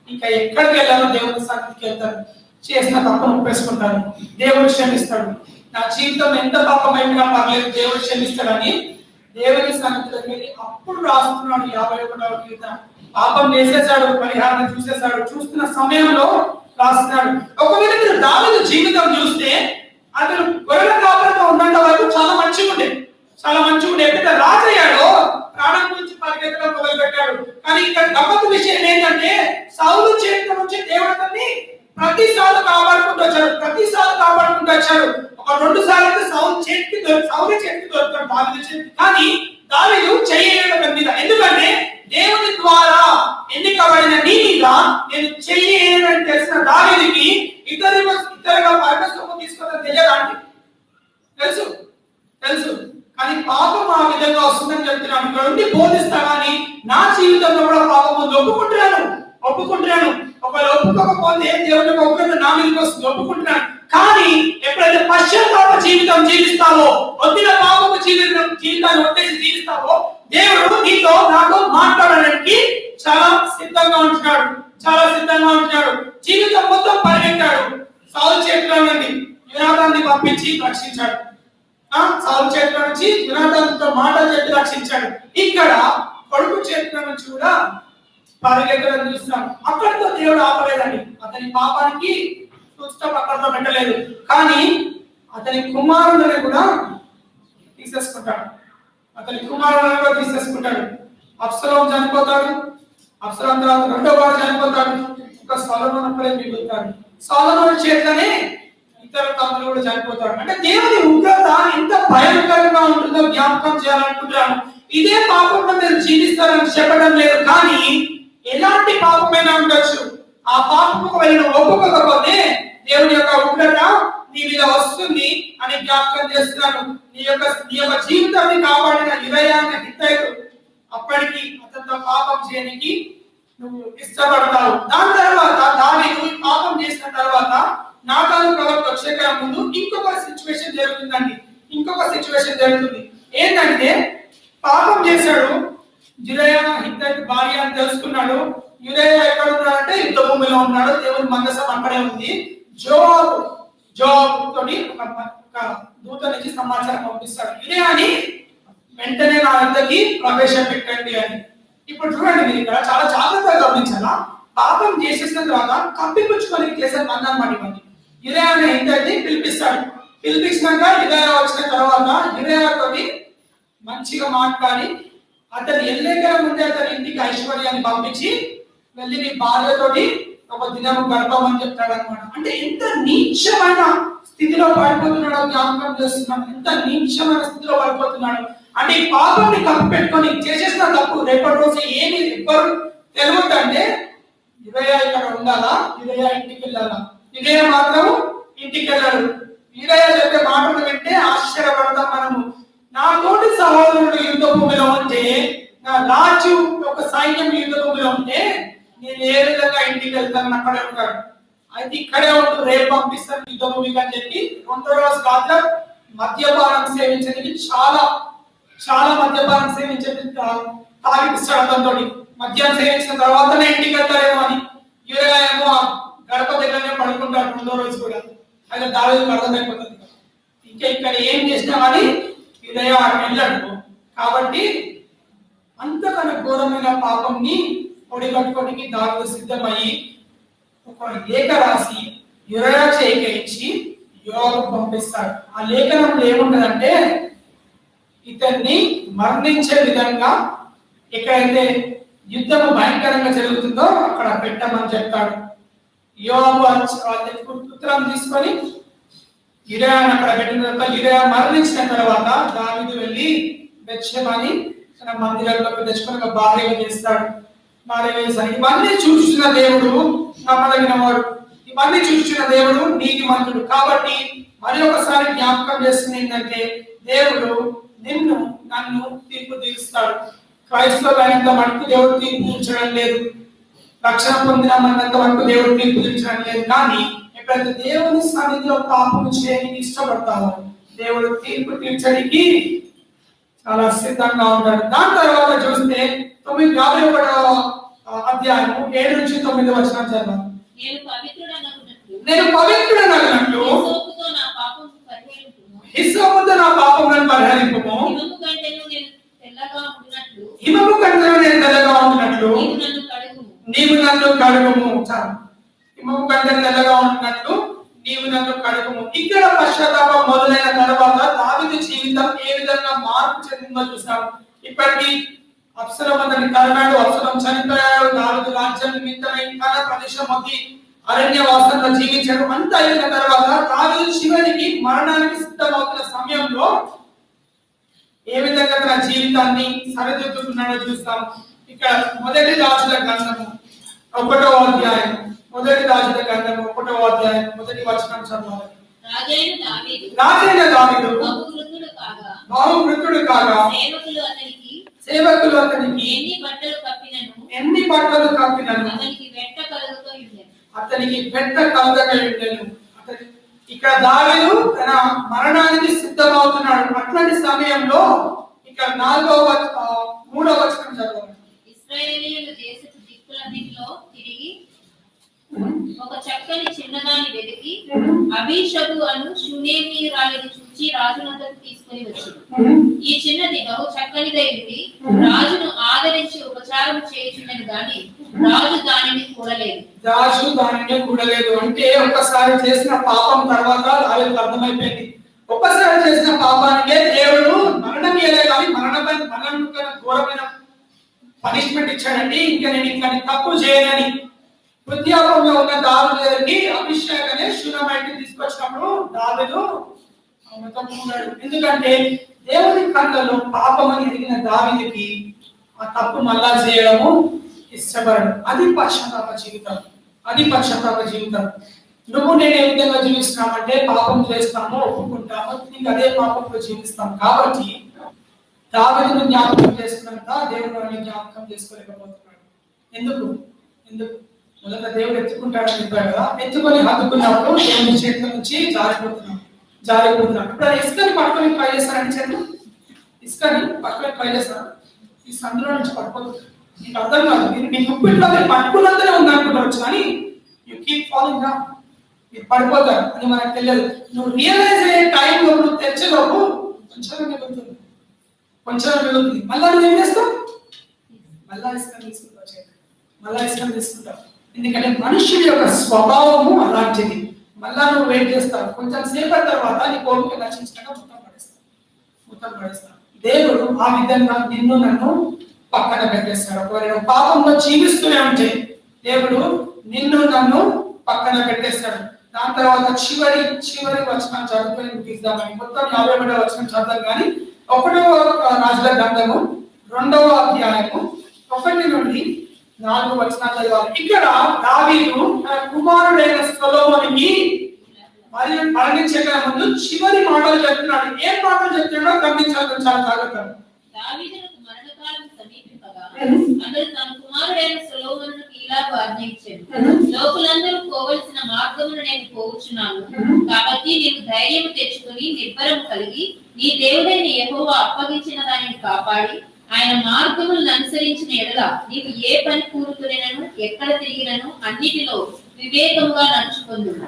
C: ఇంకా ఎక్కడికి వెళ్ళాలో దేవుడి సన్నిధికి వెళ్తారు, చేసిన తప్పును ఒప్పేసుకుంటారు, దేవుడు క్షమిస్తాడు. నా జీవితం ఎంత పాపమైనా పర్లేదు, దేవుడు క్షమిస్తాడని దేవుని సన్నిధిలోకి వెళ్ళి అప్పుడు రాస్తున్నాడు 51వ కీర్తన. పాపం చేసేసాడు, పరిహారం చూస్తున్న సమయంలో రాస్తున్నాడు. ఒకవేళ మీరు దావీదు జీవితం చూస్తే అతను గొర్రెల కాపరితో ఉన్నంత వరకు చాలా మంచిగా ఉండే. ఎప్పుడైతే రాజయ్యాడో ప్రాణం గురించి పరిగెత్తడం మొదలు పెట్టాడు. కానీ ఇక్కడ గమ్మత్తు విషయం ఏంటంటే, సౌలు చేతి నుంచి దేవుడు అతన్ని ప్రతిసారి కాపాడుకుంటూ వచ్చాడు. ఒక 2 సార్లు అయితే సౌలు చేతికి దొరుకుతాడు దావీదు చేతికి. కానీ దావీదు చెయ్యడం మీద, ఎందుకంటే దేవుని ద్వారా ఎన్నికబడిన నీ మీద నేను చెయ్యని తెలిసిన దావీదుకి ఇతరుగా పరమేశ్వరము తీసుకొని తెలియదండి, తెలుసు. కానీ పాపం ఆ విధంగా వస్తుందని చెప్తున్నాను. ఇక్కడ ఉండి బోధిస్తా, కానీ నా జీవితంలో కూడా పాపం ఒప్పుకుంటున్నాను. ఒకవేళ ఒప్పుకోకపోతే దేవుని ఒప్పుకుంటే నా మీదకి వస్తుంది, ఒప్పుకుంటున్నాను. కానీ ఎప్పుడైతే పశ్చాత్తాప జీవితం జీవిస్తావో, వద్దిన పాపపు జీవితాన్ని వదిలేసి జీవిస్తావో, దేవుడు నీతో నాతో మాట్లాడడానికి చాలా సిద్ధంగా ఉంటున్నాడు. జీవితం మొత్తం పరిగెత్తాడు. సౌలు చేతిలో నుండి యోనాతాన్ని పంపించి రక్షించాడు. సౌలు చేతిలో నుంచి యోనాతానుతో మాటలు చెప్పి రక్షించాడు. ఇక్కడ కొడుకు చేతిలో నుంచి కూడా పరిగెత్తడం చూస్తాం. అక్కడితో దేవుడు ఆపలేదండి. అతని పాపానికి అక్కడితో పెట్టలేదు, కానీ అతని కుమారులను కూడా తీసేసుకుంటాడు. అబ్షలోము చనిపోతాడు. అబ్షలోము తర్వాత 2వ వాడు చనిపోతాడు. ఒక సొలొమోను అప్పుడే మిగులుతాడు. సొలొమోను చేతనే ఇతర తమ్ముడు కూడా చనిపోతాడు. అంటే దేవుని ఉగ్రత ఎంత భయంకరంగా ఉంటుందో జ్ఞాపకం చేయాలనుకుంటున్నాను. ఇదే పాపంలో మీరు జీవిస్తారని చెప్పడం లేదు, కానీ ఎలాంటి పాపమైనా ఉండొచ్చు. ఆ పాపముకు వెళ్ళిన ఒప్పుకోకపోతే దేవుని యొక్క ఉగ్రత నీ మీద వస్తుంది అని జ్ఞాపకం చేస్తున్నాను. నీ యొక్క జీవితాన్ని కాపాడిన యూరియా హిత్తైదు అప్పటికి అతనితో పాపం చేయడానికి నువ్వు ఇష్టపడతావు. దాని తర్వాత దావీదు పాపం చేసిన తర్వాత నాతాను ప్రవక్త వచ్చే ముందు ఇంకొక సిచ్యువేషన్ జరుగుతుంది. ఏంటంటే, పాపం చేశాడు, యూరియా హిత్తైదు భార్య అని తెలుసుకున్నాడు. యూరియా ఎక్కడ ఉన్నాడంటే యుద్ధ భూమిలో ఉన్నాడు. దేవుని మందసం అక్కడే ఉంది. జోబు తోటి ఒక దూత నుంచి సమాచారం పంపిస్తాడు, గిలియాని వెంటనే నా వద్దకి ప్రవేశపెట్టండి అని. ఇప్పుడు చూడండి, మీరు ఇక్కడ చాలా జాగ్రత్తగా గమనించాలా. పాపం చేసేసిన తర్వాత కప్పిపుచ్చుకొని చేసే పని అన్నమాట ఇవన్నీ. గిలియాని ఏంటంటే పిలిపిస్తాడు. పిలిపించినాక గిలియా వచ్చిన తర్వాత గిలియాతో మంచిగా మాట్లాడి అతను ఎల్లేకర ముందే అతని ఇంటికి ఐశ్వర్యాన్ని పంపించి వెళ్ళి నీ భార్యతోటి ఒక దినం గడపమని చెప్తాడు అనమాట. అంటే ఎంత నీచమైన స్థితిలో పడిపోతున్నాడో జ్ఞాపకం చేస్తున్నాడు. ఎంత నీచమైన స్థితిలో పడిపోతున్నాడు అంటే ఈ పాపాన్ని కప్పిపెట్టుకొని చేసేసిన తప్పు రేపటి రోజు ఏమి ఎవ్వరు తెలియదంటే యూదయ ఇక్కడ ఉండాలా, యూదయ ఇంటికి వెళ్ళాలా. యూదయ మాత్రం ఇంటికి వెళ్ళాడు. యూదయ చెప్పే మాటలు వింటే ఆశ్చర్యపడతాం మనము. నా తోటి సహోదరుడు యుద్ధ భూమిలో ఉంటే, నా రాజు ఒక సైన్యం యుద్ధ భూమిలో ఉంటే నేను ఏ విధంగా ఇంటికి వెళ్తాను, అక్కడే ఉంటాడు. అయితే ఇక్కడే ఉంటూ రేపు పంపిస్తాను యుద్ధ భూమికి అని చెప్పి 2వ రోజు రాత్రి మద్యపానం సేవించడానికి చాలా మద్యపానం సేవించడానికి తాగిపిస్తాడు అతనితో. మద్యం సేవించిన తర్వాతనే ఇంటికి వెళ్తారేమో అని. యూదయ ఏమో గడప దగ్గరనే పడుకుంటాడు 2వ రోజు కూడా. అయితే దావీదుకు అర్థమైపోతుంది ఇంకా ఇక్కడ ఏం చేసినామని యూదయ వెళ్ళాడు. కాబట్టి అంతకన్నా ఘోరమైన పాపంని పొడిగట్టుకోవడానికి దావీదు సిద్ధమయ్యి ఒక లేఖ రాసి యూదయ చేయికి ఇచ్చి యోవాబుకు పంపిస్తాడు. ఆ లేఖనంలో ఏముంటదంటే ఇతన్ని మరణించే విధంగా ఎక్కడైతే యుద్ధము భయంకరంగా జరుగుతుందో అక్కడ పెట్టమని చెప్తాడు. యోవాబు ఉత్తరం తీసుకొని యూదయను అక్కడ పెట్టిన తర్వాత యూదయ మరణించిన తర్వాత దావీదు వెళ్ళి బెత్షెబాని తన మందిరంలోకి తెచ్చుకొని ఒక భార్యగా చేస్తాడు. భార్య చేస్తాడు. ఇవన్నీ చూస్తున్న దేవుడు నమ్మదగిన వాడు, ఇవన్నీ చూస్తున్న దేవుడు నీతిమంతుడు. కాబట్టి మరి ఒకసారి జ్ఞాపకం చేస్తుంది ఏంటంటే దేవుడు నన్ను తీర్పు తీరుస్తాడు. క్రైస్తవులైనంత మటుకు దేవుడు తీర్పు తీర్చడం లేదు, రక్షణ పొందినామన్నంత వరకు దేవుడు తీర్పు తీర్చడం లేదు. కానీ ఎప్పుడైతే దేవుని సన్నిధిలో పాపం చేయడానికి ఇష్టపడతామో దేవుడు తీర్పు తీర్చడానికి చాలా సిద్ధంగా ఉంటాడు. దాని తర్వాత చూస్తే 51వ అధ్యాయం 7 నుంచి 9 వచనం చదవండి. నేను పవిత్రుడనగునట్లు హిస్సోపుతో నా పాపములను పరిహరింపుము, హిమము కంటెను నేను తెల్లగా ఉంటున్నట్లు నీవు నన్ను కడుగుము. హిమము కంటెను తెల్లగా ఉంటున్నట్లు నీవు నన్ను కడుగుము. ఇక్కడ పశ్చాత్తాపం మొదలైన తర్వాత దావీదు జీవితం ఏ విధంగా మార్పు చెందిందో చూస్తాం. ఇప్పటికీ అబ్సలోము అతని తరుణాడు, అబ్సలోము చనిపోయాడు, దావీదు రాజ్యం నిమిత్తమై తన ప్రదేశం మొత్తి అరణ్యవాసంలో జీవించడం అంతా అయిన తర్వాత దావీదు చివరికి మరణానికి సిద్ధమవుతున్న సమయంలో ఏ విధంగా తన జీవితాన్ని సరిదిద్దుకున్నాడో చూస్తాం. ఇక్కడ మొదటి రాజుల గ్రంథము 1వ అధ్యాయం, మొదటి రాజుల గ్రంథము 1వ అధ్యాయం మొదటి వచనం చదవాలి. రాజైన దావీదు బహు వృద్ధుడు కాగా సేవకులు అతనికి ఎన్ని బట్టలు కప్పినను అతనికి వెంట కలగగలిగాను. ఇక్కడ దావీదు తన మరణానికి సిద్ధమవుతున్నాడు. అట్లాంటి సమయంలో ఇక్కడ 3వ వచనం చదవండి.
B: ఇశ్రాయేలీయులు దేశపు దిక్కులన్నిటిలో తిరిగి ఒక చక్కని చిన్నదాన్ని వెతికి అబీషగు అను షూనేమీయురాలిని చూచి రాజునంతకు తీసుకొని వచ్చాడు. ఈ చిన్నది బహు చక్కనిదై ఉండి రాజును ఆదరించి ఉపచారం చేయుచున్నది గాని రాజు దానిని కూడలేదు. అంటే ఒకసారి చేసిన పాపం తర్వాత రాజుకు అర్థమైపోయింది. ఒకసారి చేసిన పాపానికే దేవుడు మరణం ఇయ్యలే కానీ మరణం కన్నా ఘోరమైన పనిష్మెంట్ ఇచ్చాడండి. ఇంకా నేను ఇంకా తప్పు చేయనని వృద్ధాపంలో ఉన్న దావీదు దగ్గరికి అభిషేక్ అనే షూనేమీయుడిని తీసుకొచ్చినప్పుడు దావీదు తప్పుకున్నాడు. ఎందుకంటే దేవుని కళ్ళలో పాపమని ఎదిగిన దావీదుకి ఆ తప్పు మళ్ళా చేయడము ఇష్టపడడు. అది పశ్చాత్తాప జీవితం. నువ్వు నేను ఏ విధంగా జీవిస్తున్నామంటే పాపం చేస్తాము, ఒప్పుకుంటాము, నీకు అదే పాపంలో జీవిస్తాం. కాబట్టి దావీదును జ్ఞాపకం చేసుకున్నంత దేవుడు జ్ఞాపకం చేసుకోలేకపోతున్నాడు. ఎందుకు మొదట దేవుడు ఎత్తుకుంటాడని చెప్పాడు కదా, ఎత్తుకొని హత్తుకున్నప్పుడు దేవుని చేతుల నుంచి జారిపోతున్నాడు. ఇప్పుడు ఇసుకని పట్టుకొని ట్రై చేస్తారని చెప్పి ఇసుకని పట్టుకొని ట్రై చేస్తారు, ఈ సందులో నుంచి పట్టుకోవచ్చు. నీకు అర్థం కాదు, మీ గుప్పిట్లో పట్టుకున్నంతనే ఉందనుకుంటారు కానీ యూ కీప్ ఫాలోయింగ్ గా మీరు పడిపోతారు అని మనకు తెలియదు. నువ్వు రియలైజ్ అయ్యే టైంలో నువ్వు తెచ్చలోపు కొంచెం మిగులుతుంది, కొంచెం మిగులుతుంది. మళ్ళా నువ్వు ఏం చేస్తావు? మళ్ళా ఇష్టం తీసుకుంటావు, మళ్ళా ఇష్టం తీసుకుంటావు. ఎందుకంటే మనుషుల యొక్క స్వభావము అలాంటిది. మళ్ళా నువ్వు వెయిట్ చేస్తావు, కొంచెం సేపటి తర్వాత నీ కోరిక నశించగా మొత్తం పడేస్తావు. దేవుడు ఆ విధంగా నిన్ను నన్ను పక్కన పెట్టేస్తాడు. ఒకవేళ నువ్వు పాపంలో జీవిస్తూనే ఉంటే దేవుడు నిన్ను నన్ను పక్కన పెట్టేస్తాడు. దాని తర్వాత చివరి వచనం చదువుకొని ముగిద్దామని మొత్తం 52వ వచనం చదువుతాం. కానీ 1వ రాజుల గ్రంథము 2వ అధ్యాయము 1 నుండి 4 వచనాలు చదవాలి. ఇక్కడ దావీదు తన కుమారుడైన సొలొమోనుకి మరియు మరణించే ముందు చివరి మాటలు చెప్తున్నాడు. ఏం మాటలు చెప్తున్నాడో గమనించాలి చాలా జాగ్రత్తగా.
D: దావీదునకు మరణకాలం సమీపింపగా అతడు తన కుమారుడైన సొలొమోనుకు ఇలాగ ఆజ్ఞయించాడు. లోకులందరూ పోవలసిన మార్గమును నేను పోవుచున్నాను. కాబట్టి నీవు ధైర్యం తెచ్చుకుని నిబ్బరము కలిగి నీ దేవుడైన యెహోవా అప్పగించిన దానిని కాపాడి ఆయన మార్గములను అనుసరించిన ఎడల నీవు ఏ పని కూరుకునేనను ఎక్కడ తిరిగినను అన్నిటిలో వివేకముగా నడుచుకొందుము.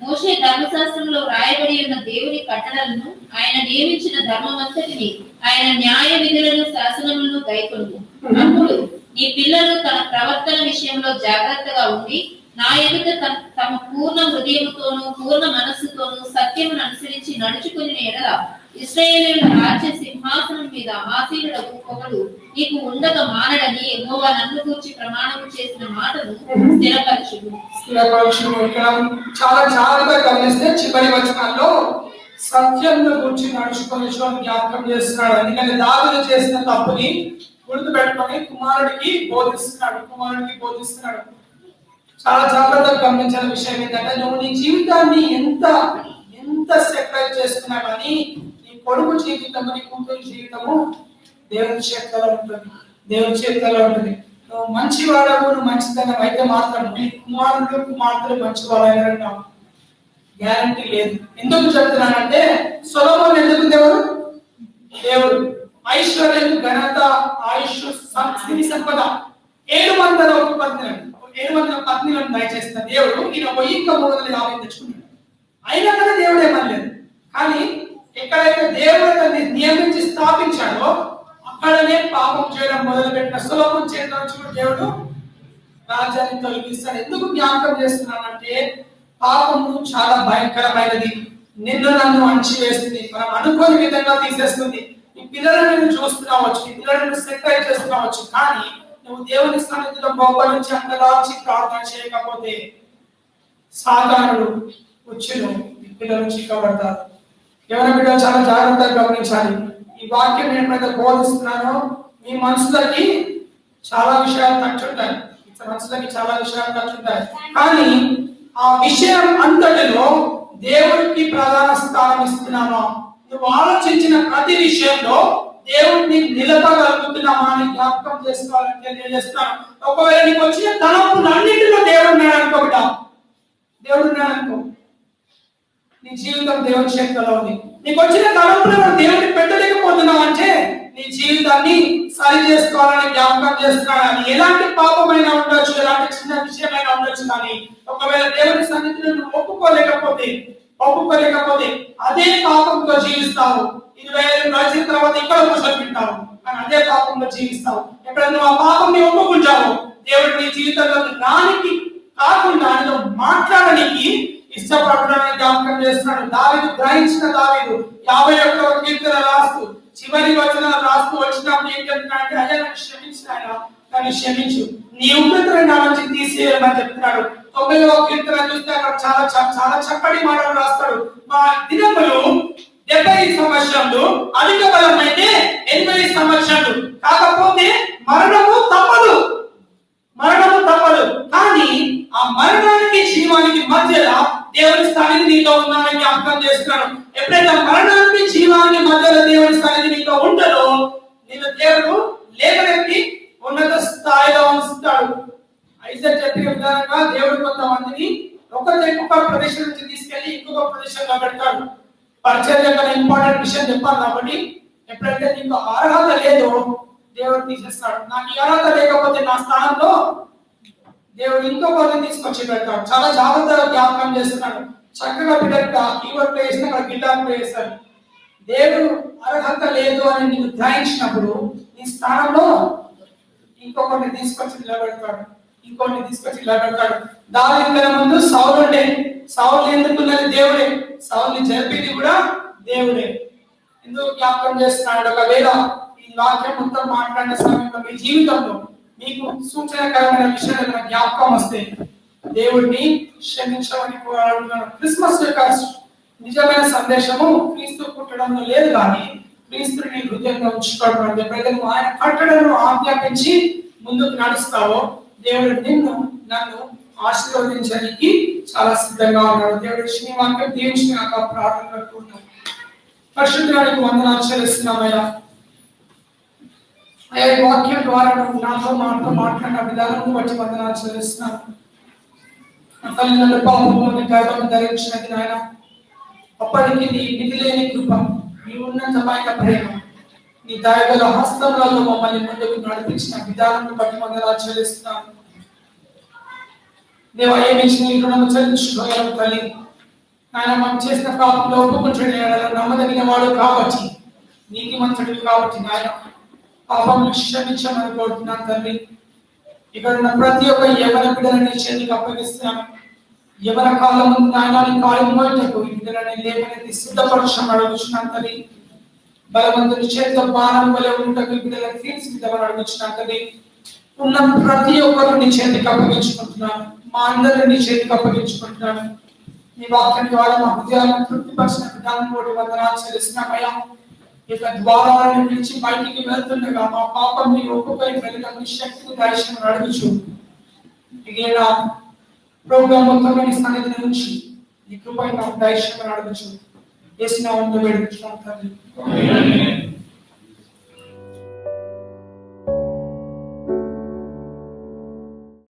D: మోషే ధర్మశాస్త్రంలో రాయబడి ఉన్న దేవుని కట్టడలను ఆయన నియమించిన ధర్మమంతటిని ఆయన న్యాయ విధులను శాసనములను గైకొనుము. అప్పుడు నీ పిల్లలు తన ప్రవర్తన విషయంలో జాగ్రత్తగా ఉండి నా ఎదుట తమ పూర్ణ హృదయముతోనూ పూర్ణ మనస్సుతోనూ సత్యమును అనుసరించి నడుచుకుని ఎడల ఇశ్రాయేలీయుల రాజ్య సింహాసనం మీద ఆసీనుడగు ఒకడు నీకు ఉండక మానడని యెహోవా నన్ను గూర్చి ప్రమాణము చేసిన మాటను స్థిరపరచుము.
B: ఇక్కడ చాలా జాగ్రత్తగా గమనిస్తే చివరి వచనాల్లో సత్యంను గురించి నడుచుకొని జ్ఞాపకం చేస్తున్నాడు. ఎందుకంటే దావీదు చేసిన తప్పుని గుర్తుపెట్టుకొని కుమారుడికి బోధిస్తున్నాడు. చాలా జాగ్రత్తగా గమనించిన విషయం ఏంటంటే నువ్వు నీ జీవితాన్ని ఎంత సెక్రైజ్ చేసుకున్నా కానీ నీ కొడుకు జీవితము, నీ కూతురు జీవితము దేవుని చేతిలో ఉంటుంది. నువ్వు మంచివాడవు, నువ్వు మంచితనం అయితే మాత్రం నీ కుమార్తెలు మంచివాడు గ్యారంటీ లేదు. ఎందుకు చెప్తున్నానంటే సొలొమోను ఎందుకు దేవుడు ఐశ్వర్యం, ఘనత, ఆయుష్, సిరి సంపద 700 పత్నులను దయచేసిన దేవుడు ఈయన 350 తెచ్చుకున్నాడు. అయినా కదా దేవుడు ఏమనలేదు. కానీ ఎక్కడైతే దేవుడు అతన్ని నియమించి స్థాపించాడో అక్కడనే పాపం చేయడం మొదలుపెట్టిన సొలొమోను చేతిలో నుంచి దేవుడు రాజ్యాన్ని తొలగిస్తాడు. ఎందుకు జ్ఞాపకం చేస్తున్నానంటే పాపము చాలా భయంకరమైనది. నిన్ను నన్ను అణిచివేస్తుంది, మనం అనుకోని విధంగా తీసేస్తుంది. నీ పిల్లలను చూస్తున్నావచ్చు, నీ పిల్లలను సెక్రైజ్ చేస్తున్నావచ్చు. కానీ నువ్వు దేవుని సన్నిధిలో మోకరించి అంతలాచి ప్రార్థన చేయకపోతే సాతానుడు వచ్చును, నీ పిల్లలు చిక్కబడతారు. ఎవరి బిడ్డలు చాలా జాగ్రత్తగా గమనించాలి. ఈ వాక్యం ఎప్పుడైతే బోధిస్తున్నానో మీ మనసులకి చాలా విషయాలు తచ్చుంటాయి, కానీ ఆ విషయం అంతటిలో దేవుడికి ప్రధాన స్థానం ఇస్తున్నామా, నువ్వు ఆలోచించిన ప్రతి విషయంలో దేవుడిని నిలపగలుగుతున్నామా అని జ్ఞాపకం చేసుకోవాలని తెలియజేస్తున్నాను. ఒకవేళ నీకు వచ్చిన తలంపులన్నింటిలో దేవుడు ఉన్నాడు అనుకో, నీ జీవితం దేవుని చేతిలో ఉంది. నీకు వచ్చిన తలంపులను దేవుడిని పెట్టలేకపోతున్నావు అంటే నీ జీవితాన్ని సరి చేసుకోవాలని జ్ఞాపకం చేస్తున్నాను. అది ఎలాంటి పాపమైనా ఉండొచ్చు, ఎలాంటి చిన్న విషయమైనా ఉండొచ్చు. కానీ ఒకవేళ దేవుని సన్నిధిని ఒప్పుకోలేకపోతే అదే పాపంతో జీవిస్తావు. 20 ఏళ్ళు గడిచిన తర్వాత ఇక్కడ కూర్చోబెట్టావు, కానీ అదే పాపంలో జీవిస్తావు. ఎప్పుడైనా నువ్వు ఆ పాపంని ఒప్పుకుంటావు, దేవుడు నీ జీవితంలో రానికి కాకుండా మాట్లాడడానికి ఇష్టపడడానికి జ్ఞాపకం చేస్తున్నాడు. దావీదు గ్రహించిన దావీదు 51వ కీర్తన రాస్తూ చివరి వచనాలు రాస్తూ వచ్చినప్పుడు ఏం చెప్తున్నాడంటే, అయ్యా నన్ను క్షమించిన ఆయన, నన్ను క్షమించు, నీ ఉగ్రతను నా నుంచి తీసేయమని చెప్తున్నాడు. 9వ కీర్తన చూస్తే అక్కడ చాలా చక్కటి మాటలు రాస్తాడు. మా దినములు 70 సంవత్సరాలు, అధిక బలం అయితే 80 సంవత్సరాలు, కాకపోతే మరణము తప్పదు. కానీ ఆ మరణానికి జీవానికి మధ్యలో దేవుని స్థానిని నీతో ఉన్నానని జ్ఞాపకం చేస్తున్నాను. ఎప్పుడైతే మరణానికి జీవానికి మధ్యలో దేవుని స్థానిని నీతో ఉంటుందో నిన్ను దేవుడు లేవనెత్తి ఉన్నత స్థాయిలో ఉంచుతాడు. ఐజాక్ చెప్పిన విధానంగా దేవుడు కొంతమందిని ఒక ప్రదేశం నుంచి తీసుకెళ్లి ఇంకొక ప్రదేశంలో పెడతాడు. పరిచర్య కన్నా ఇంపార్టెంట్ విషయం చెప్పాలి కాబట్టి ఎప్పుడైతే నీకు అర్హత లేదో దేవుడు తీసేస్తాడు. నాకు ఈ అర్హత లేకపోతే నా స్థానంలో దేవుడు ఇంకొకరిని తీసుకొచ్చి పెడతాడు. చాలా జాగ్రత్తగా జ్ఞాపకం చేస్తున్నాడు. చక్కగా బిడ్డకు కీబోర్డ్ ప్లే చేసిన అక్కడ గిటార్ ప్లే చేస్తాడు. దేవుడు అర్హత లేదు అని నీకు గ్రహించినప్పుడు నీ స్థానంలో ఇంకొకరిని తీసుకొచ్చి నిలబెడతాడు. ఇంకొకరిని తీసుకొచ్చి నిలబెడతాడు. దావీదు ముందు సౌలు ఉండే. సౌలు ఎందుకున్నది దేవుడే. సౌలుని జరిపేది కూడా దేవుడే. ఎందుకు జ్ఞాపకం చేస్తున్నాడు? ఒకవేళ ఈ వాక్యం మొత్తం మాట్లాడిన సమయంలో మీ జీవితంలో మీకు సూచనకరమైన విషయాలు జ్ఞాపకం వస్తే దేవుడిని క్షమించమని కోరుతున్నాను. క్రిస్మస్ యొక్క నిజమైన సందేశము క్రీస్తు పుట్టడంలో లేదు, కానీ క్రీస్తుని హృదయంగా ఉంచుకోవడం. ఎప్పుడైతే ఆయన కట్టడను ఆజ్ఞాపించి ముందుకు నడుస్తావో దేవుడు నిన్ను నన్ను ఆశీర్వదించడానికి చాలా సిద్ధంగా ఉన్నాడు. దేవుడు శ్రీ వాక్యం దీవించిన ప్రార్థన పెట్టుకున్నాం. పరిశుద్ధానికి వందనాలు చెల్లిస్తున్నామయ్యా. అయ్యా, ఈ వాక్యం ద్వారా నువ్వు నాతో మాట్లాడిన విధానం బట్టి వందనాలు చెల్లిస్తున్నాను. తల్లిదండ్రుల పాపంలోని గర్భం ధరించినది నాయన, అప్పటికి నీ మితిలేని కృప, నీ ఉన్నతమైన ప్రేమ, నీ దయగల హస్తములలో మమ్మల్ని ముందుకు నడిపించిన విధానం బట్టి వందనాలు చెల్లిస్తున్నాను. దేవా, ఏమిచ్చి నీ రుణము చెల్లించుకోగలము తల్లి. ఆయన మనం చేసిన పాపంలో ఒప్పుకుంటున్న నమ్మదగిన వాడు కాబట్టి, నీతిమంతుడు కాబట్టి నాయన పాపం క్షమించమని కోరుతున్నాను తండ్రి. ఇక్కడ ఉన్న ప్రతి ఒక్క యవన బిడ్డలని చేతికి అప్పగిస్తున్నాను. యవన కాలం ముందు నాయనాన్ని కాలం మోయటకు ఈ బిడ్డలని లేఖనెత్తి సిద్ధపరచమని అడుగుతున్నాను తండ్రి. బలవంతుని చేతిలో బాణం వలె ఉండటకు ఈ బిడ్డలను తీర్చిదిద్దమని అడుగుతున్నాను తండ్రి. ఉన్న ప్రతి ఒక్కరు నీ చేతికి అప్పగించుకుంటున్నాను. మా అందరిని నీ చేతికి అప్పగించుకుంటున్నాను. నీ వాక్యం ద్వారా మా హృదయాలను తృప్తిపరిచిన విధానం కూడా వందనాలు చెల్లిస్తున్నామయ్యా. ఇక ద్వారాలను నుంచి బయటికి వెళ్తుండగా మా పాపం నీ ఒప్పుకొని వెళ్ళిన శక్తిని దర్శనం అడుగుచు ఇక ప్రోగ్రామ్ మొత్తంలో నీ సన్నిధిని నుంచి నీ కృపై నాకు దర్శనం అడుగుచు. చేసిన ఉంటూ వెళ్తున్నాం.